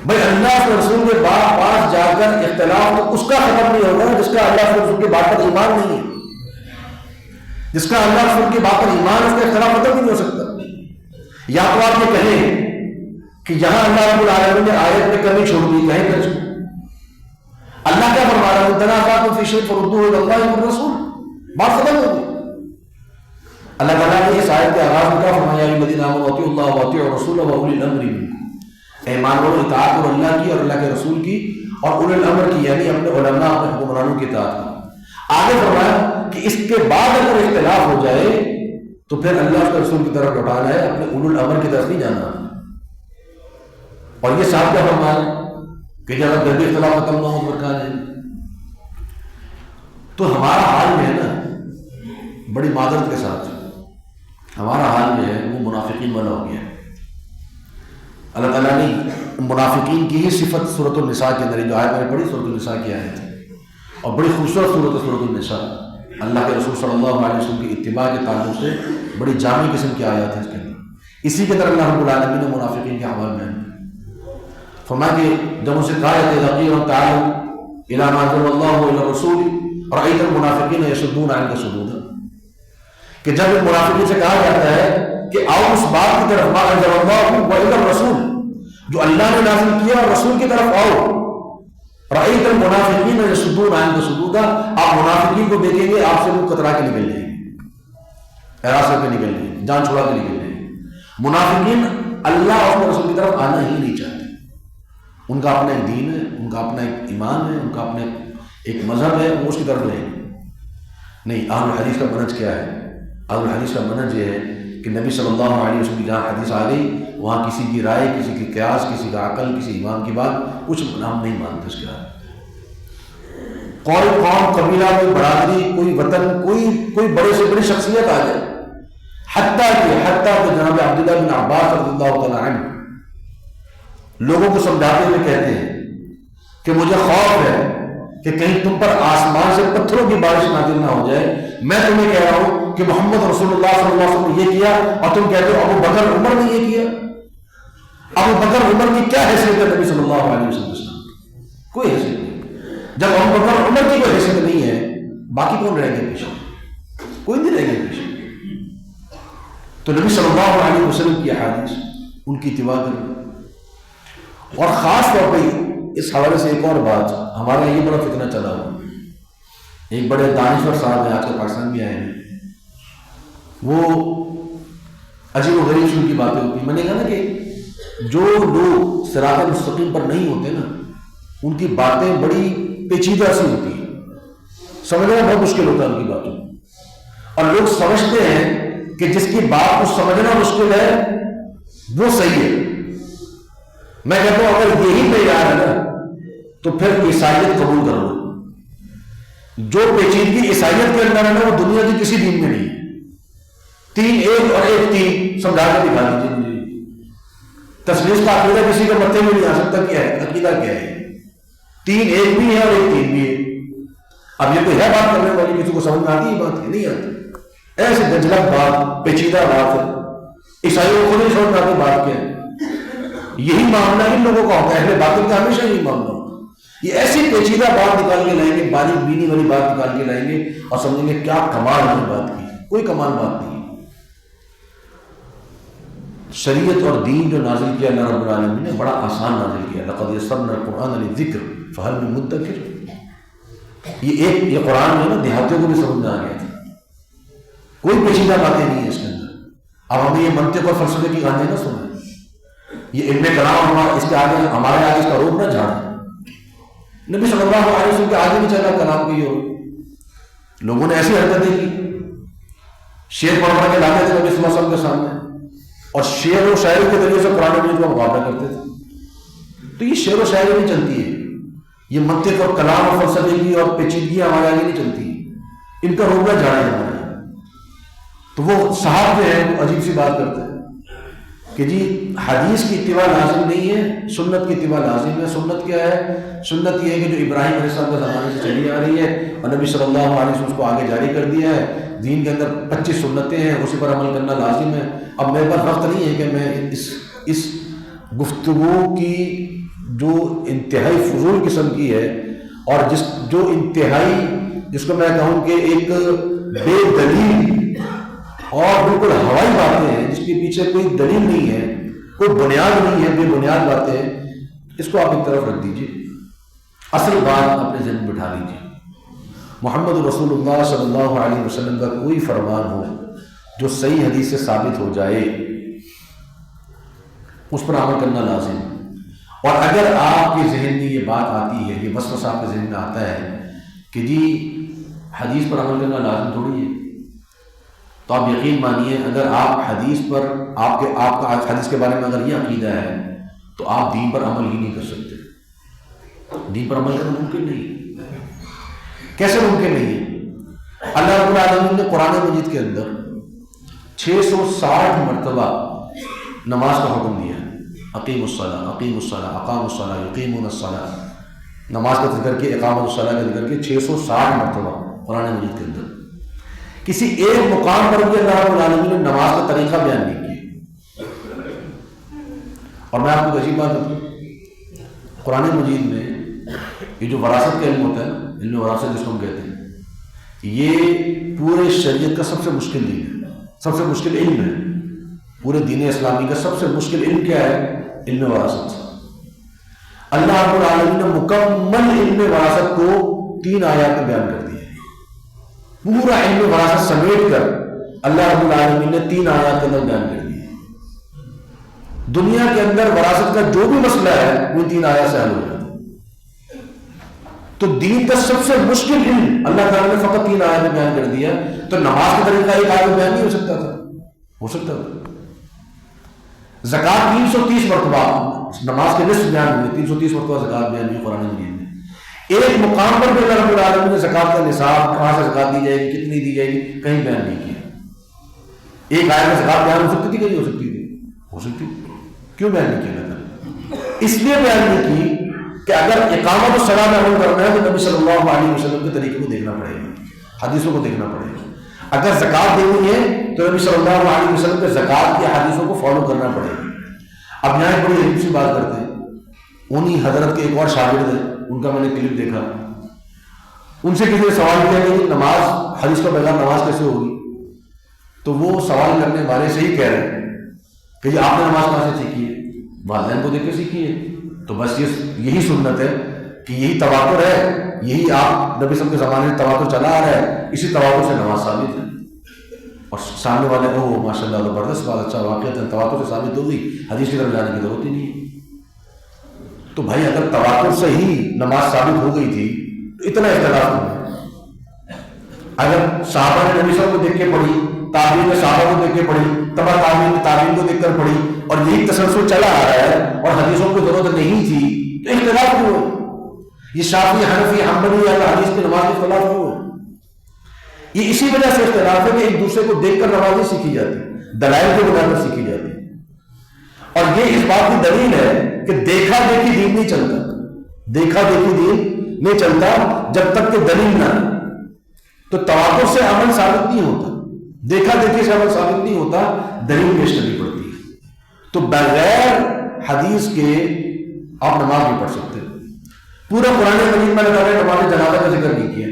بھائی. اللہ کے رسول کے پاس جا کر اختلاف تو اس کا ختم نہیں ہوگا جس کا اللہ کے رسول کے بات پر ایمان نہیں ہے. جس کا اللہ رسول کی بات پر ایمان ہے اس کا اختلاف ختم نہیں ہو سکتا. یا تو آپ یہ کہیں کہ جہاں اللہ رب العالمین نے آیت میں کمی چھوڑ دی کہیں کر چھوڑ. اللہ کیا فرما رہا ہے، تنازعتم فی شیء فردوہ الی اللہ والرسول، بات ختم ہو گئی. اللہ تعالیٰ نے اس آیت کے آغاز میں کیا فرمایا، یا الذین آمنوا اطیعوا اللہ واطیعوا الرسول واولی الامر منکم. ایمان والو اطاعت کرو اللہ کی اور اللہ کے رسول کی اور اولی الامر کی، یعنی اپنے علماء اپنے حکمرانوں کی اطاعت کی. آگے فرمایا کہ اس کے بعد اگر اختلاف ہو جائے تو پھر اللہ کے رسول کی طرف لوٹانا ہے، اپنے اولو الامر کی طرف نہیں جانا. اور یہ صاحب کیا فرمایا کہ جب بھی اختلاف ختم نہ ہو تو کہاں جائیں. تو ہمارا حال جو ہے نا، بڑی معذرت کے ساتھ ہمارا حال جو ہے وہ منافقین والا ہو گیا ہے. اللہ تعالیٰ نے منافقین کی ہی صفت سورۃ النساء کے اندر جو آیت میں نے پڑھی، سورۃ النساء کی آیت ہے اور بڑی خوبصورت صورت ہے سورۃ النساء. اللہ کے رسول صلی اللہ علیہ وسلم کی اتباع کے تعلق سے بڑی جامع قسم کی آیات ہیں اس کے اندر. اسی کے طرح اللہ رب العالمین نے منافقین کے حوال میں فرمایا کہ جب اسے کہا جاتا ہے رقیب تعالیٰ الی ما انزل اللہ الی الرسول رأیت المنافقین یصدون عنک صدودا، کہ جب منافقین سے کہا جاتا ہے کہ آؤ اس بات کی طرف ما انزل اللہ والی الرسول، جو اللہ نے نازل کیا اور رسول کی طرف آؤ. رأیت المنافقین یصدون عنک صدودا، آپ منافقین کو دیکھیں گے آپ سے وہ کترا کے نکل جائیں گے، حراست میں نکل جائیں گے، جان چھڑا کے نکل جائیں گے. منافقین اللہ اور رسول کی طرف آنا ہی نہیں چاہتے. ان کا اپنا ایک دین ہے، ان کا اپنا ایک ایمان ہے، ان کا اپنا ایک مذہب ہے، وہ اس کی طرف لیں گے نہیں. اہل الحدیث کا منہج کیا ہے؟ اہل الحدیث کا منہج یہ ہے کہ نبی صلی اللہ علیہ وسلم کی جہاں حدیث آ گئی وہاں کسی کی رائے، کسی کی قیاس، کسی کا عقل، کسی امام کی بات کچھ ہم نہیں مانتے. اس کے بعد کوئی قوم، قبیلہ، کوئی برادری، کوئی وطن، کوئی بڑے سے بڑی شخصیت آ جائے، حتیٰ کہ جناب عبداللہ بن عباس رضی اللہ تعالیٰ عنہ لوگوں کو سمجھاتے ہوئے کہتے ہیں کہ مجھے خوف ہے کہ کہیں تم پر آسمان سے پتھروں کی بارش نازل نہ ہو جائے. میں تمہیں کہہ رہا ہوں کہ محمد رسول اللہ صلی اللہ علیہ وسلم یہ کیا اور تم کہتے ہو ابو بکر عمر نے یہ کیا. ابو بکر عمر کی کیا حیثیت ہے نبی صلی اللہ علیہ وسلم؟ کوئی حیثیت نہیں. جب ابو بکر عمر کی کوئی حیثیت نہیں ہے باقی کون رہیں گے پیچھے؟ کوئی نہیں رہیں گے پیچھے. تو نبی صلی اللہ علیہ وسلم کی احادیث ان کی اتباع کریں. اور خاص طور پہ اس حوالے سے ایک اور بات، ہمارا یہ بڑا فتنہ چلا ہوا، ایک بڑے دانشور صاحب ہیں آج کل پاکستان میں آئے ہیں، وہ عجیب و غریب سے ان کی باتیں ہوتی ہیں. میں نے کہا نا کہ جو لوگ صراط مستقیم پر نہیں ہوتے نا ان کی باتیں بڑی پیچیدہ سی ہوتی ہیں، سمجھنا بہت مشکل ہوتا ہے ان کی باتوں. اور لوگ سمجھتے ہیں کہ جس کی بات کو سمجھنا مشکل ہے وہ صحیح ہے. میں کہتا ہوں اگر یہی معیار ہے نا تو پھر عیسائیت قبول کر لو. جو پیچیدگی عیسائیت کے اندر ہے نا وہ دنیا کی کسی دین میں نہیں ہے. 3 1 اور 1 3 سمجھا کے دکھا دیجیے مجھے. تسلیس کا عقیدہ کسی کے متھے میں نہیں آ سکتا. کیا ہے عقیدہ؟ کیا ہے 3 1 بھی ہے اور 1 3 بھی ہے. اب یہ کوئی ہے بات کرنے والی؟ کسی کو سمجھ میں آتی ہے بات؟ نہیں آتی. ایسے گجلک بات، پیچیدہ بات ہے. عیسائیوں کو نہیں سمجھ آتی بات کیا ہے. یہی معاملہ ان لوگوں کا ہوتا ہے، اہل باطل کا ہمیشہ یہی معاملہ ہوتا ہے. یہ ایسی پیچیدہ بات نکال کے لائیں گے، باریک بینی والی بات نکال کے لائیں گے اور سمجھیں گے کیا کمال کی بات کی. کوئی کمال بات نہیں. شریعت اور دین جو نازل کیا اللہ رب العالمین نے بڑا آسان نازل کیا. لقد یسرنا القرآن للذکر فہل من مدکر. یہ قرآن جو ہے نا دیہاتیوں کو بھی سمجھ میں آ گیا تھا. کوئی پیچیدہ باتیں نہیں ہیں اس کے اندر. اب ہمیں یہ منطق اور فلسفے کی گانے نہ سنیں. یہ علم کلام ہمارا اس کے آگے، ہمارے آگے اس کا روپ نہ جھاڑیں. نبی صلی اللہ علیہ وسلم کے آگے بھی چلا کلام کی اور لوگوں نے ایسی حرکتیں کی شعر پڑھ پڑھ کے لاتے تھے نبی صلی اللہ علیہ وسلم کے سامنے، اور شعر و شاعری کے ذریعے سے قرآن مجید کا مقابلہ کرتے تھے. تو یہ شعر و شاعری نہیں چلتی ہے، یہ منطق اور کلام اور فلسفے کی اور پیچیدگیاں ہمارے آگے نہیں چلتی، ان کا روبہ جانا ہے ہمارے. تو وہ صاحب جو ہے وہ عجیب سی بات کرتے ہیں کہ جی حدیث کی اتباع لازم نہیں ہے، سنت کی اتباع لازم ہے. سنت کیا ہے؟ سنت یہ ہے کہ جو ابراہیم علیہ السلام کے زمانے سے چلی آ رہی ہے اور نبی صلی اللہ علیہ وسلم اس کو آگے جاری کر دیا ہے. دین کے اندر 25 سنتیں ہیں، اسی پر عمل کرنا لازم ہے. اب میرے پاس وقت نہیں ہے کہ میں اس گفتگو کی جو انتہائی فضول قسم کی ہے اور جو انتہائی جس کو میں کہوں کہ ایک بے دلیل اور بالکل ہوائی باتیں ہیں جس کے پیچھے کوئی دلیل نہیں ہے، کوئی بنیاد نہیں ہے، بے بنیاد باتیں، اس کو آپ ایک طرف رکھ دیجیے. اصل بات اپنے ذہن میں بٹھا لیجیے. محمد رسول اللہ صلی اللہ علیہ وسلم کا کوئی فرمان ہو جو صحیح حدیث سے ثابت ہو جائے اس پر عمل کرنا لازم. اور اگر آپ کے ذہن میں یہ بات آتی ہے، یہ وسوسہ آپ کے ذہن میں آتا ہے کہ جی حدیث پر عمل کرنا لازم تھوڑی ہے، تو آپ یقین مانیے اگر آپ حدیث پر آپ کا حدیث کے بارے میں اگر یہ عقیدہ ہے تو آپ دین پر عمل ہی نہیں کر سکتے. دین پر عمل کرنا ممکن نہیں. کیسے ممکن نہیں ہے؟ اللہ رب العالمین نے قرآن مجید کے اندر 660 مرتبہ نماز کا حکم دیا ہے. اقیم الصلاۃ، اقیم الصلاۃ، اقام الصلاۃ، یقیمون الصلاۃ. نماز کا ذکر کے، اقامت الصلاۃ کا ذکر کے 660 مرتبہ قرآن مجید کے اندر. کسی ایک مقام پر بھی اللہ رب العالمین نے نماز کا طریقہ بیان نہیں کیا. اور میں آپ کو عجیب بات بتاؤں، قرآن مجید میں یہ جو وراثت کا علم ہوتا ہے، علم وراثت جس کو ہم کہتے ہیں، یہ پورے شریعت کا سب سے مشکل دین ہے، سب سے مشکل علم ہے. پورے دین اسلامی کا سب سے مشکل علم کیا ہے؟ علم وراثت. اللہ رب العالمین نے مکمل علم وراثت کو 3 آیات میں بیان کر دیا. پورا علم وراثت سمیٹ کر اللہ رب العالمین نے 3 آیات کے اندر بیان کر دیا. دنیا کے اندر وراثت کا جو بھی مسئلہ ہے وہ 3 آیات سے حل ہو جاتا ہے. تو دین کا سب سے مشکل علم اللہ تعالیٰ نے فقط 3 آیات میں بیان کر دیا. تو نماز کا طریقہ ایک آیت میں بیان نہیں ہو سکتا تھا؟ ہو سکتا تھا. زکوٰۃ 330 مرتبہ نماز کے نصف بیان ہوئے، 330 مرتبہ زکوٰۃ بیان ہوئی قرآن مجید میں. ایک مقام پر بھی اللہ رب العالمین نے زکوٰۃ کا نصاب، کہاں سے زکوٰۃ دی جائے گی، کتنی دی جائے گی، کہیں بیان نہیں کیا. ایک آیت میں زکوٰۃ بیان ہو سکتی تھی کہ نہیں ہو سکتی تھی؟ ہو سکتی. کیوں بیان نہیں کیا اللہ؟ اس لیے بیان نہیں کی کہ اگر اقامت الصلاۃ میں عمل کرنا ہے تو نبی صلی اللہ علیہ وسلم کے طریقے کو دیکھنا پڑے گا، حدیثوں کو دیکھنا پڑے گا. اگر زکوٰۃ دینی ہے تو نبی صلی اللہ علیہ وسلم کے زکوٰۃ کی حدیثوں کو فالو کرنا پڑے گا. اب یہاں ایک بڑی عجیب سی بات کرتے ہیں. انہی حضرت کے ایک اور شاگرد ہیں، ان کا میں نے کلپ دیکھا. ان سے کسی نے سوال کیا کہ نماز، حدیث کا بغیر نماز کیسے ہوگی؟ تو وہ سوال کرنے والے سے ہی کہہ رہے ہیں کہ جی آپ نے نماز کہاں سے سیکھی ہے؟ والدین کو دیکھ کے سیکھی ہے. تو بس یہی سنت ہے کہ یہی تواتر ہے، یہی آپ نبی صلی اللہ علیہ وسلم کے زمانے سے تواتر چلا آ رہا ہے، اسی تواتر سے نماز ثابت ہے. اور سامنے والے اوہ ماشاء اللہ زبردست بات، اچھا واقعہ تواتر سے ثابت ہو گئی، حدیث کی طرف جانے کی ضرورت ہی نہیں ہے. تو بھائی اگر تواتر سے ہی نماز ثابت ہو گئی تھی تو اتنا اختلاف نہیں ہے. اگر صحابہ نے نبی صلی اللہ علیہ وسلم کو دیکھ کے پڑھی، تابعین نے صحابہ کو دیکھ کے پڑھی، تبع تابعین نے تابعین کو دیکھ کر پڑھی، اور یہی تسلسل چلا آ رہا ہے اور حدیثوں کی ضرورت نہیں تھی، تو اختلاف کیوں ہو؟ یہ شافعی، حنفی، حنبلی یا حدیث کی نماز کے اختلاف کیوں ہو؟ یہ اسی وجہ سے اختلاف ہے کہ ایک دوسرے کو دیکھ کر نماز نہیں سیکھی جاتی، دلائل کے بنا کر سیکھی جاتی. اور یہ اس بات کی دلیل ہے کہ دیکھا دیکھی دین نہیں چلتا. دیکھا دیکھی دین نہیں چلتا جب تک کہ دلیل نہ. تو تواتر سے عمل ثابت نہیں ہوتا، دیکھا دیکھی سے عمل ثابت نہیں ہوتا، دلیل پیش کرنی پڑتی ہے. تو بغیر حدیث کے آپ نماز نہیں پڑھ سکتے. پورا قرآن مجید میں اللہ نے نماز جنازہ کا ذکر نہیں کیا.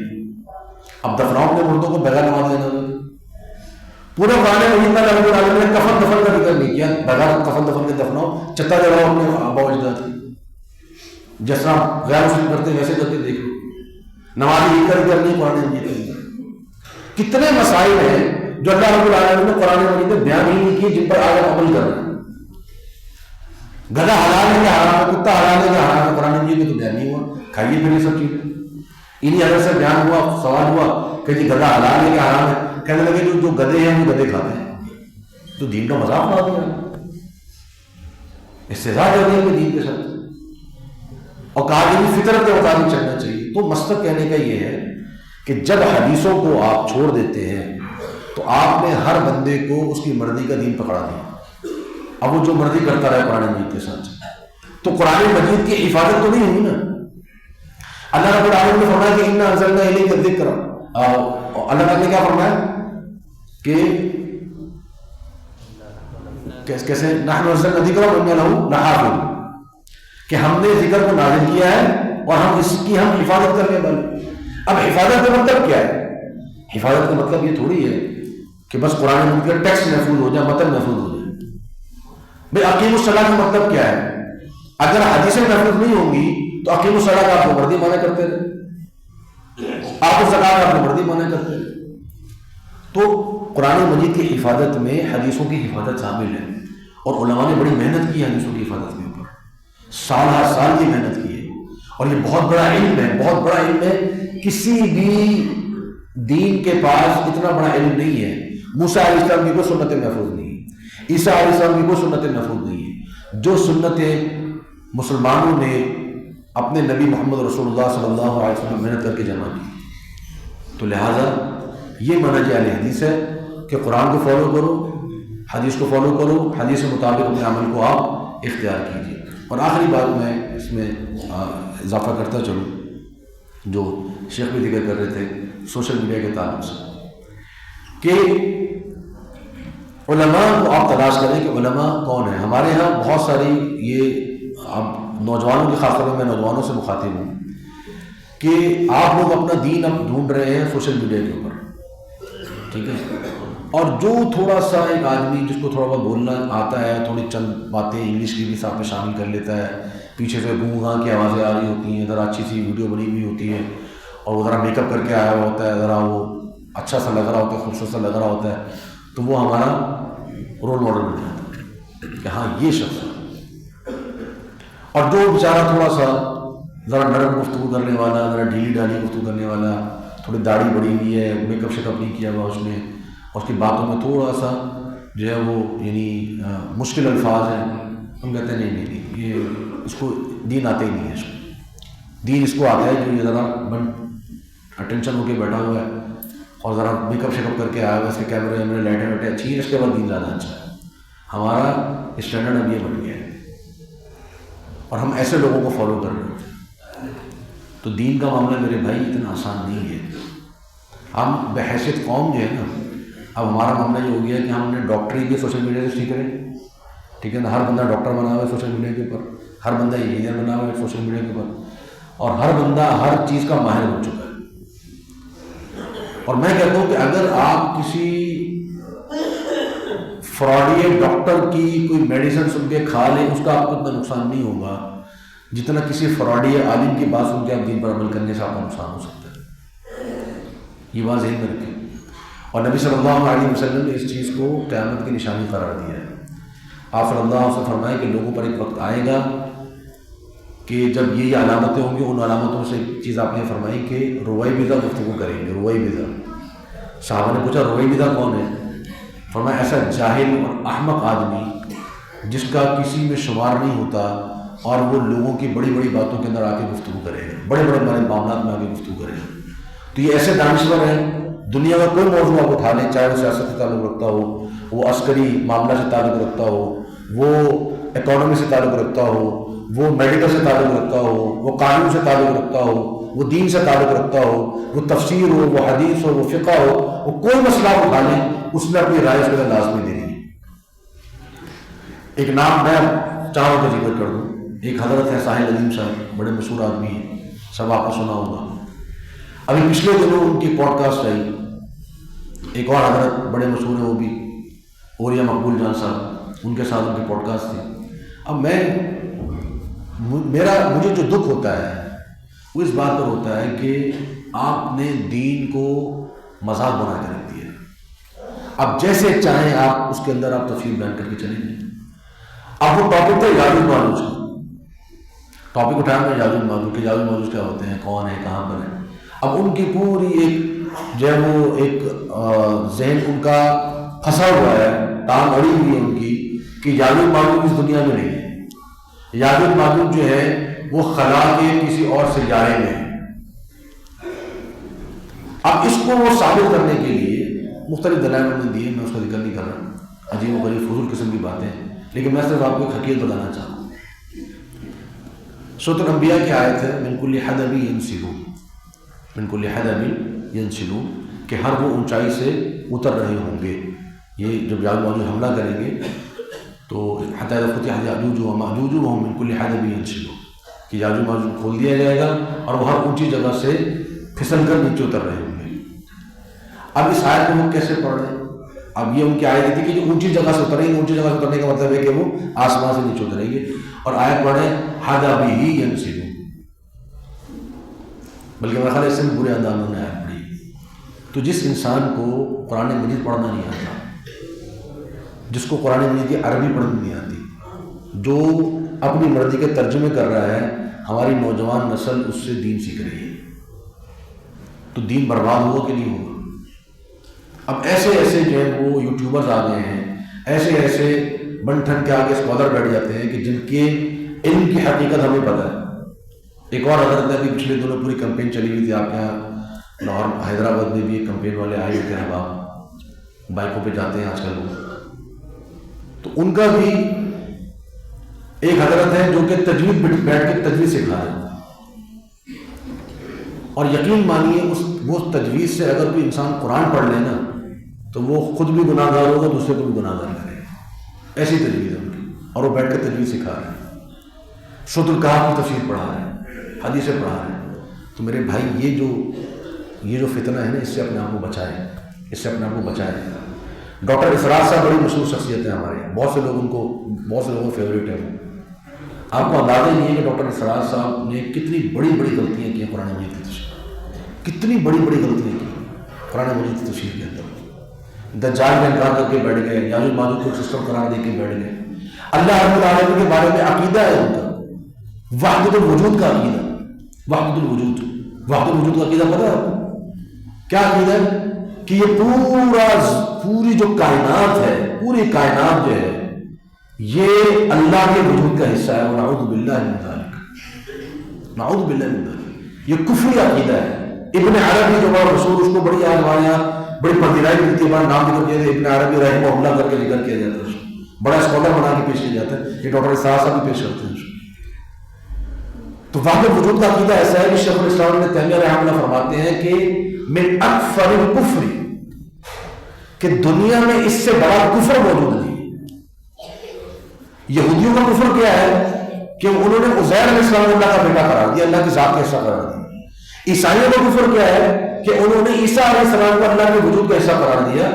اب دفناؤ اپنے مردوں کو بغیر نماز جنازہ. پورا قرآن مجید میں اللہ تعالیٰ نے کفن دفن کا ذکر نہیں کیا. بغیر کفن دفن کے دفناؤ، چتا جلاؤ اپنے آبا و اجداد کی، جس طرح غیر مسلم کرتے ویسے کرتے دیکھ لو. نماز عید کا ذکر نہیں قرآن مجید کے اندر. کتنے مسائل ہیں جو اللہ رب العالمین نے قرآن مجید میں بیان ہی نہیں کیے جن پر آگے عمل کرنا. گدھا حلال ہے کہ حرام ہے، کتا حلال ہے کہ حرام ہے، قرآن مجید میں تو بیان نہیں ہوا. کھائیے پھر یہ سب چیزیں. انہی حضرت سے بیان ہوا، سوال ہوا کہ جی گدھا حلال ہے کہ حرام ہے، کہنے لگے جو گدے ہیں وہ گدے کھاتے ہیں، تو دین کا مذاق اڑا دیا، استہزاء کر دیا دین کے ساتھ، اور کہا کہ فطرت کے مطابق چلنا چاہیے۔ تو مقصد کہنے کا یہ ہے کہ جب حدیثوں کو آپ چھوڑ دیتے ہیں تو آپ نے ہر بندے کو اس کی مرضی کا دین پکڑا دیا، اب وہ جو مرضی کرتا رہے قرآن مجید کے ساتھ، تو قرآن مجید کی حفاظت تو نہیں ہوئی نا۔ اللہ رب العالمین نے فرمایا کہ انا انزلنا الیک الذکر، اللہ تعالیٰ نے کیا فرمایا کہ کیسے نحن نزلنا الذکر وانا لہ لحافظون، کہ ہم نے ذکر کو نازل کیا ہے اور ہم اس کی حفاظت کرنے والے۔ اب حفاظت کا مطلب کیا ہے؟ حفاظت کا مطلب یہ تھوڑی ہے کہ بس قرآن مجید کا ٹیکسٹ محفوظ ہو جائے، متن محفوظ ہو جائے۔ بھائی اقیم الصلاۃ کا مطلب کیا ہے؟ اگر حدیثیں محفوظ نہیں ہوں گی تو اقیم الصلاۃ آپ کو مردی مانا کرتے رہے، آپ الزکوٰۃ آپ کو مردی مانا کرتے رہے۔ تو قرآن مجید کی حفاظت میں حدیثوں کی حفاظت شامل ہے، اور علماء نے بڑی محنت کی ہے حدیثوں کی حفاظت کے اوپر، سال ہر سال کی محنت کی ہے، اور یہ بہت بڑا علم ہے، بہت بڑا علم ہے۔ کسی بھی دین کے پاس اتنا بڑا علم نہیں ہے۔ موسیٰ علیہ السلام کی کوئی سنتیں محفوظ نہیں ہے، عیسیٰ علیہ السلام کی کوئی سنتیں محفوظ نہیں ہے۔ جو سنتیں مسلمانوں نے اپنے نبی محمد رسول اللہ صلی اللہ علیہ وسلم محنت کر کے جمع کی، تو لہٰذا یہ منہج اہل حدیث ہے کہ قرآن کو فالو کرو، حدیث کو فالو کرو، حدیث کے مطابق اپنے عمل کو آپ اختیار کیجیے۔ اور آخری بات میں اس میں اضافہ کرتا چلوں، جو شیخ بھی ذکر کر رہے تھے سوشل میڈیا کے تعلق سے، کہ علماء کو آپ تلاش کریں کہ علماء کون ہیں۔ ہمارے ہاں بہت ساری، یہ اب نوجوانوں کے خاص طور پر میں نوجوانوں سے مخاطب ہوں، کہ آپ لوگ اپنا دین اب ڈھونڈ رہے ہیں سوشل میڈیا کے اوپر، ٹھیک ہے، اور جو تھوڑا سا ایک آدمی جس کو تھوڑا بہت بولنا آتا ہے، تھوڑی چند باتیں انگلش کی بھی ساتھ میں شامل کر لیتا ہے، پیچھے سے گوں گاں کی آوازیں آ رہی ہوتی ہیں، ذرا اچھی سی ویڈیو بنی ہوئی ہوتی ہے، اور وہ ذرا میک اپ کر کے آیا ہوا ہوتا ہے، ذرا وہ اچھا سا لگ رہا ہوتا ہے، خوبصورت سا لگ رہا ہوتا ہے، تو وہ ہمارا رول ماڈل بن جاتا ہے کہ ہاں یہ شخص ہے۔ اور جو بیچارہ تھوڑا سا ذرا نرم گفتگو کرنے والا، ذرا ڈھیلی ڈھالی گفتگو کرنے والا، تھوڑی داڑھی بڑی ہوئی ہے، میک اپ شیک اپ نہیں کیا ہوا اس نے، اور اس کی باتوں میں تھوڑا سا جو ہے وہ یعنی مشکل الفاظ ہیں، ہم کہتے ہیں نہیں نہیں یہ اس کو دین آتے ہی نہیں ہے، اس کو دین اس کو آتا ہے جو یہ ذرا اٹینشن ہو کے بیٹھا ہوا ہے اور ذرا میک اپ شیک اپ کر کے آیا ہوا ہے، اس کے کیمرے ویمرے لائٹیں وائٹیں اچھی ہیں، اس کے بعد دین زیادہ اچھا ہے۔ ہمارا اسٹینڈرڈ اب یہ بن گیا ہے اور ہم ایسے لوگوں کو فالو کر رہے ہیں۔ تو دین کا معاملہ میرے بھائی اتنا آسان نہیں ہے۔ ہم بحیثیت قوم جو ہے نا، اب ہمارا معاملہ یہ ہو گیا کہ ہم نے ڈاکٹری بھی سوشل میڈیا سے سیکھ رہے ہیں، ٹھیک ہے نا، ہر بندہ ڈاکٹر بنا ہوا ہے سوشل میڈیا کے اوپر، ہر بندہ انجینئر بنا ہوا ہے سوشل میڈیا کے اوپر، اور ہر بندہ ہر چیز کا ماہر بن چکا ہے۔ اور میں کہتا ہوں کہ اگر آپ کسی فراڈی ڈاکٹر کی کوئی میڈیسن سن کے کھا لیں، اس کا آپ کو اتنا نقصان نہیں ہوگا جتنا کسی فراڈی عالم کی بات سن کے آپ دین پر عمل کرنے سے آپ کا نقصان ہو سکتا ہے۔ یہ بات ذہن میں رکھیں، اور نبی صلی اللہ علیہ وسلم نے اس چیز کو قیامت کی نشانی قرار دیا ہے۔ آپ صلی اللہ علیہ وسلم فرمائے کہ لوگوں پر ایک وقت آئے گا کہ جب یہ علامتیں ہوں گی، ان علامتوں سے ایک چیز آپ نے فرمائی کہ رویبضہ گفتگو کریں گے، رویبضہ۔ صحابہ نے پوچھا رویبضہ کون ہے؟ فرمایا ایسا جاہل اور احمق آدمی جس کا کسی میں شمار نہیں ہوتا، اور وہ لوگوں کی بڑی بڑی باتوں کے اندر آ کے گفتگو کرے گا، بڑے بڑے معاملات میں آ کے گفتگو کرے گا۔ تو یہ ایسے دانشور ہیں، دنیا کا کوئی موضوع آپ اٹھا لیں، چاہے وہ سیاست سے تعلق رکھتا ہو، وہ عسکری معاملہ سے تعلق رکھتا ہو، وہ اکانومی سے تعلق رکھتا ہو، وہ میڈیکل سے تعلق رکھتا ہو، وہ قانون سے تعلق رکھتا ہو، وہ دین سے تعلق رکھتا ہو، وہ تفسیر ہو، وہ حدیث ہو، وہ فقہ ہو، وہ کوئی مسئلہ اٹھا لیں، اس نے اپنی رائے اس کے لازمی دینی ہے۔ ایک نام میں چاہوں کا ذکر کر دوں، ایک حضرت ہے ساحل عظیم صاحب، بڑے مشہور آدمی ہیں، سب آپ نے سنا ہوگا۔ ابھی پچھلے دنوں ان کی پوڈ کاسٹ آئی، ایک اور حضرت بڑے مشہور ہیں وہ بھی، اوریا مقبول جان صاحب، ان کے ساتھ ان کی پوڈ کاسٹ تھی۔ اب مجھے جو دکھ ہوتا ہے وہ اس بات پر ہوتا ہے کہ آپ نے دین کو مذاق بنا کے رکھ دیا۔ اب جیسے چاہیں آپ اس کے اندر آپ تفصیل بیان کر کے چلیں گے۔ اب وہ ٹاپک تھا یاجوج ماجوج کا، ٹاپک اٹھایا میں یاجوج ماجوج کہ یاجوج ماجوج کیا ہوتے ہیں، کون ہے، کہاں پر ہیں۔ اب ان کی پوری ایک جو ہے وہ ایک ذہن ان کا پھنسا ہوا ہے، ٹانگ اڑی ہوئی ہے ان کی کہ یاجوج ماجوج اس دنیا میں نہیں ہے، یاجوج ماجوج جو ہے وہ خلا کے کسی اور سیارے میں ہے۔ اب اس کو وہ ثابت کرنے کے لیے مختلف دلائل انہوں نے دیے، میں اس کا ذکر نہیں کر رہا، عجیب و غریب فضول قسم کی باتیں، لیکن میں صرف آپ کو ایک حقیقت بتانا چاہتا ہوں۔ سورۃ الانبیاء کی آیت ہے من کل حدب ینسلون، من کل حدب ینسلون، کہ ہر وہ اونچائی سے اتر رہے ہوں گے۔ یہ جب یاجوج ماجوج حملہ کریں گے تو حتی اذا فتحت یاجوج و ماجوج وهم من کل حدب ینسلون، کہ یاجوج ماجوج کھول دیا جائے گا اور وہ ہر اونچی جگہ سے پھسل کر نیچے اتر رہے ہوں گے۔ اب اس آیت کو وہ کیسے پڑھ رہے ہیں؟ اب یہ ان کی آیت تھی کہ جو اونچی جگہ سے اتریں گے، اونچی جگہ سے اترنے کا مطلب ہے کہ وہ آسمان سے نیچے اتریں گے، اور آیت پڑھیں حدبہ ینسلون، بلکہ میرا خیال ہے اس سے بھی برے انداز میں آیت پڑھی۔ تو جس انسان کو قرآن مجید پڑھنا نہیں آتا، جس کو قرآن مجید کی عربی پڑھنی نہیں آتی، جو اپنی مرضی کے ترجمے کر رہا ہے، ہماری نوجوان نسل اس سے دین سیکھ رہی ہے، تو دین برباد ہوا کہ نہیں ہوگا؟ اب ایسے ایسے جو ہیں وہ یوٹیوبرز آ گئے ہیں، ایسے ایسے بن ٹھن کے آگے اسکالر بیٹھ جاتے ہیں کہ جن کے علم کی حقیقت ہمیں پتہ ہے۔ ایک اور حضرت نے بھی پچھلے دنوں پوری کمپین چلی ہوئی تھی، آپ کے یہاں لاہور حیدرآباد میں بھی ایک کمپین والے آئے ہوتے ہیں، احباب بائکوں پہ جاتے ہیں آج کل لوگ، تو ان کا بھی ایک حضرت ہے جو کہ تجوید بیٹھ کے تجوید سکھا رہے ہیں، اور یقین مانیے وہ تجوید سے اگر کوئی انسان قرآن پڑھ لے نا تو وہ خود بھی گناہ گار ہوگا، دوسرے کو بھی گناہ گار کرے گا، ایسی تجوید ہے ان کی، اور وہ بیٹھ کے تجوید سکھا رہے ہیں، سورۃ الکہف کی تفسیر پڑھا رہے ہیں، حدیثیں پڑھا رہے ہیں۔ تو میرے بھائی یہ جو فتنہ ہے نا، اس سے اپنے آپ کو بچائیں، اس سے اپنے آپ کو بچائیں۔ ڈاکٹر اسرار صاحب بڑی مشہور شخصیت ہے ہمارے یہاں، بہت سے لوگوں کو فیوریٹ ہے وہ۔ آپ کو اندازہ نہیں ہے کہ ڈاکٹر اسرار صاحب نے کتنی بڑی بڑی غلطیاں کی ہیں قرآن مجید کی تفسیر، کتنی بڑی بڑی غلطیاں کی قرآن مجید کی تفسیر کے اندر۔ دجال کا انکار کر کے بیٹھ گئے، یاجوج ماجوج کو سسٹم قرار دے کے بیٹھ گئے۔ اللہ رب العالمین کے بارے میں عقیدہ ہے ان کا، وحدت الوجود کا عقیدہ، وحدت الوجود کا عقیدہ پتہ ہے آپ کو کیا عقیدہ ہے؟ کہ یہ پوری جو کائنات ہے، پوری کائنات جو ہے یہ اللہ کے وجود کا حصہ ہے، ونعوذ باللہ من ذالک، نعوذ باللہ من ذالک۔ یہ کفری عقیدہ ہے۔ ابن عربی جو بڑا مشہور، اس کو بڑی آج ہمارے یہاں بڑی پذیرائی ملتی ہے، ہمارا نام ذکر کیا جاتا ہے، ابن عربی رحمہ اللہ کر کے ذکر کیا جاتا ہے، بڑا اسکالر بنا کے پیش کیا جاتا ہے، یہ ڈاکٹر اسرار صاحب بھی پیش کرتے ہیں۔ تو وحدت وجود کا عقیدہ ایسا ہے کہ شیخ الاسلام ابن تیمیہ رحمہ اللہ فرماتے ہیں کہ من اکفر الکفر، کہ دنیا میں اس سے بڑا کفر موجود نہیں۔ یہودیوں کا کفر کیا ہے کہ انہوں نے عزیر علیہ السلام اللہ کا بیٹا قرار دیا، اللہ کی ذات کا حصہ قرار دیا۔ عیسائیوں کا کفر کیا ہے کہ انہوں نے عیسیٰ علیہ السلام کو اللہ کے وجود کا حصہ قرار دیا۔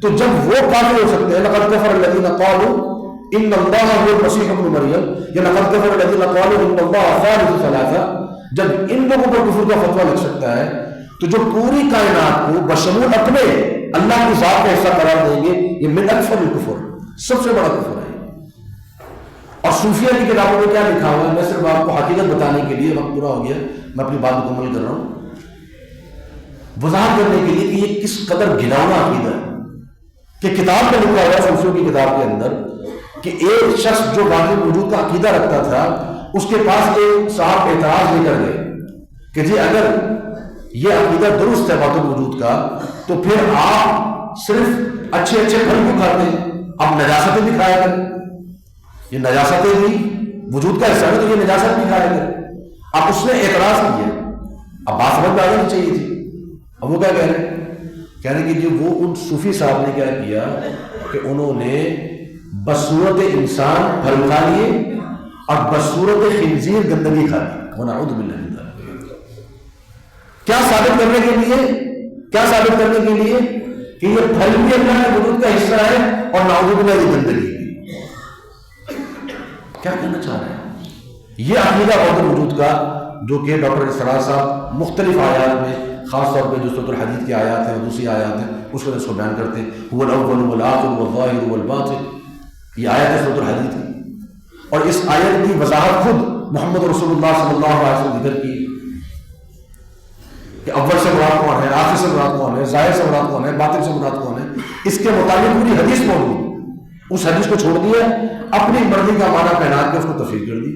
تو جب وہ کافر ہو سکتے ہیں، لقد کفر الذین قالوا ان اللہ هو المسیح ابن مریم، یا لقد کفر الذین قالوا ان اللہ ثالث ثلاثہ، جب ان لوگوں پر کفر کا فتویٰ لگ سکتا ہے تو جو پوری کائنات کو بشمول اپنے اللہ کی ذات کا حصہ قرار دیں گے، یہ من اکفر الکفر، سب سے بڑا کفر ہے۔ اور صوفیہ کی کتابوں میں کیا لکھا ہوا ہے، میں صرف آپ کو حقیقت بتانے کے لیے، وقت پورا ہو گیا، میں اپنی بات مکمل کر رہا ہوں، وضاحت کرنے کے لیے کہ یہ کس قدر گھناؤنا عقیدہ ہے، کہ کتاب میں لکھا ہوا ہے صوفیوں کی کتاب کے اندر کہ ایک شخص جو واقعی وجود کا عقیدہ رکھتا تھا، اس کے پاس ایک صاحب اعتراض لے کر گئے کہ جی اگر یہ عقیدہ درست ہے وحدت الوجود کا، تو پھر آپ صرف اچھے اچھے پھل کیوں کھاتے ہیں، آپ نجاستیں بھی کھایا کریں، یہ نجاستیں بھی وجود کا حصہ ہے تو یہ نجاست بھی کھایا کریں۔ اب اس نے اعتراض کیا، اب بات سمجھ میں آ جانی چاہیے تھی۔ اب وہ کیا کہہ رہے ہیں؟ کہہ رہے ہیں کہ جو وہ ان صوفی صاحب نے کیا کیا کہ انہوں نے بصورت انسان پھل کھا لیے اور بصورت خنزیر گندگی کھا لی، ونعوذ باللہ من ذالک۔ کیا ثابت کرنے کے لیے؟ کیا ثابت کرنے کے لیے کہ یہ پھل بھی اللہ کے وجود کا حصہ ہے اور نعوذ باللہ کی گندگی بھی۔ کیا کہنا چاہ رہے ہیں؟ یہ عقیدہ وحدت الوجود کا جو کہ ڈاکٹر اسرار صاحب مختلف آیات میں، خاص طور پہ جو سورۃ الحدید کی آیات ہیں اور دوسری آیات ہیں، اس میں اس کو بیان کرتے ہیں، هو الاول والآخر والظاہر والباطن، یہ آیت ہے سورۃ الحدید کی، اور اس آیت کی وضاحت خود محمد رسول اللہ صلی اللہ علیہ وسلم ذکر کی کہ اول سے مراد کون ہے؟ آخر سے مراد کون ہے، ظاہر سے مراد کون ہے، باطن سے مراد کون ہے، اس کے مطابق پوری حدیث موجود ہے. اس حدیث کو چھوڑ دیا، اپنی مرضی کا معنی پہنا کے اس کو تفسیر کر دی.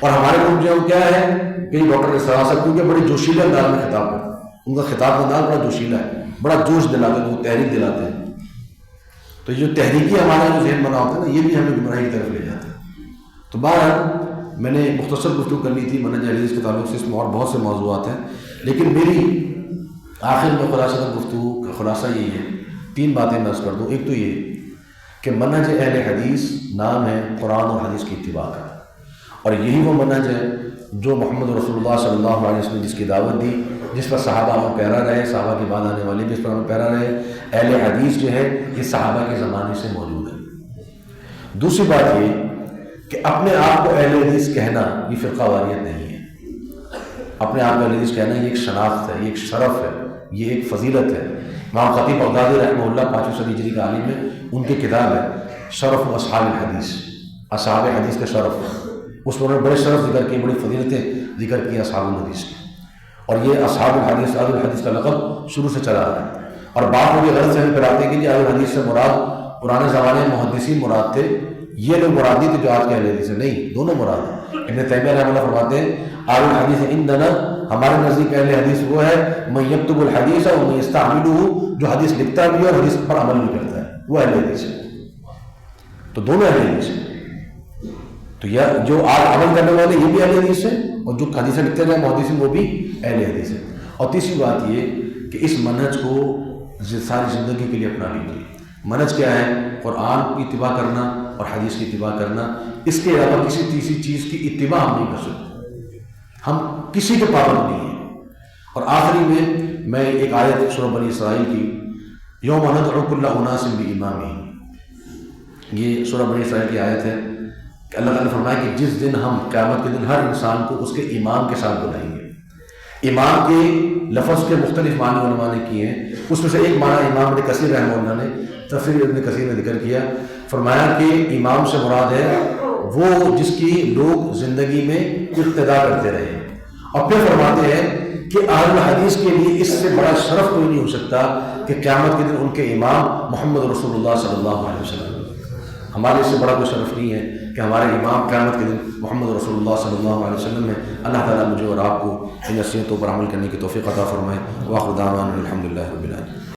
اور ہمارے لوگ جو کیا ہے کہ ڈاکٹر صاحب کیونکہ بڑے جوشیلے انداز میں خطاب کرتے ہیں، ان کا خطاب کا انداز بڑا جوشیلا ہے، بڑا جوش دلاتے ہیں، وہ تحریک دلاتے ہیں. تو یہ تحریکی ہمارا جو ذہن بنا ہوتا ہے نا، یہ بھی ہمیں گمراہی کی طرف لے جاتا ہے. تو بہرحال میں نے مختصر گفتگو کرنی تھی منہج اہل حدیث کے تعلق سے، اس میں اور بہت سے موضوعات ہیں، لیکن میری آخر میں خلاصہ گفتگو کا خلاصہ یہی ہے. 3 باتیں میں عرض کر دوں. ایک تو یہ کہ منہج اہل حدیث نام ہے قرآن اور حدیث کی اتباع کا، اور یہی وہ منہج ہے جو محمد رسول اللہ صلی اللہ علیہ وسلم نے جس کی دعوت دی، جس پر صحابہ ہم پیرا رہے، صحابہ کے بعد آنے والے بھی اس پر ہم پیرا رہے. اہل حدیث جو ہے یہ صحابہ کے زمانے سے موجود ہے. دوسری بات یہ کہ اپنے آپ کو اہل حدیث کہنا یہ فرقہ واریت نہیں ہے. اپنے آپ کو اہل حدیث کہنا یہ ایک شناخت ہے، یہ ایک شرف ہے، یہ ایک فضیلت ہے. امام خطیب بغدادی رحمہ اللہ 5ویں صدی ہجری کا عالم ہے، ان کی کتاب ہے شرف اصحاب الحدیث، اصحاب حدیث کا شرف. اس میں انہوں نے بڑے شرف ذکر کیے، بڑی فضیلتیں ذکر کی اصحاب الحدیث کی. اور یہ اصحاب الحدیث، اہل الحدیث کا لقب شروع سے چلا آ رہا ہے. اور بعض لوگ یہ غلط فہمی پھیلاتے ہیں کہ اہل الحدیث سے مراد پرانے زمانے میں محدثین مراد تھے، یہ لوگ مراد نہیں تھے جو آج کے اہل حدیث ہیں. نہیں، دونوں مراد ہیں. ابن تیمیہ رحمہ اللہ فرماتے ہیں اہل الحدیث عندنا، ہمارے نزدیک اہل حدیث وہ ہے من یکتب الحدیث و من یستعملہ، جو حدیث لکھتا بھی ہے اور حدیث پر عمل بھی کرتا ہے، وہ اہل حدیث ہے. تو دونوں اہل حدیث ہیں. تو یہ جو آج عمل کرنے والے یہ بھی اہل حدیث ہیں، اور جو حدیثیں لکھتے ہیں محدثین وہ بھی اہل حدیث ہیں. اور تیسری بات یہ کہ اس منہج کو ساری زندگی کے لیے اپنا لیجیے. منہج کیا ہے؟ قرآن کی اتباع کرنا اور حدیث کی اتباع کرنا. اس کے علاوہ کسی تیسری چیز کی اتباع ہم نہیں کر سکتے، ہم کسی کے پابند نہیں ہیں. اور آخری میں ایک آیت سورہ بنی اسرائیل کی، یوم ندعو کل اناس بامامہم، یہ سورہ بنی اسرائیل کی آیت ہے کہ اللہ تعالیٰ نے فرمایا کہ جس دن ہم قیامت کے دن ہر انسان کو اس کے امام کے ساتھ بلائیں گے. امام کے لفظ کے مختلف معنی علماء نے کیے ہیں. اس میں سے ایک معنی امام ابن کثیر رحمہ اللہ نے تفسیر ابن کثیر نے ذکر کیا، فرمایا کہ امام سے مراد ہے وہ جس کی لوگ زندگی میں اقتدا کرتے رہے. اور پھر فرماتے ہیں کہ اہل حدیث کے لیے اس سے بڑا شرف کوئی نہیں ہو سکتا کہ قیامت کے دن ان کے امام محمد رسول اللہ صلی اللہ علیہ وسلم. ہمارے اس سے بڑا کوئی شرف نہیں ہے کہ ہمارے امام قیامت کے دن محمد رسول اللہ صلی اللہ علیہ وسلم ہے. اللہ تعالیٰ مجھے اور آپ کو ان نصیحتوں پر عمل کرنے کی توفیق عطا فرمائے. وآخر دعوانا الحمد للہ رب العالمین.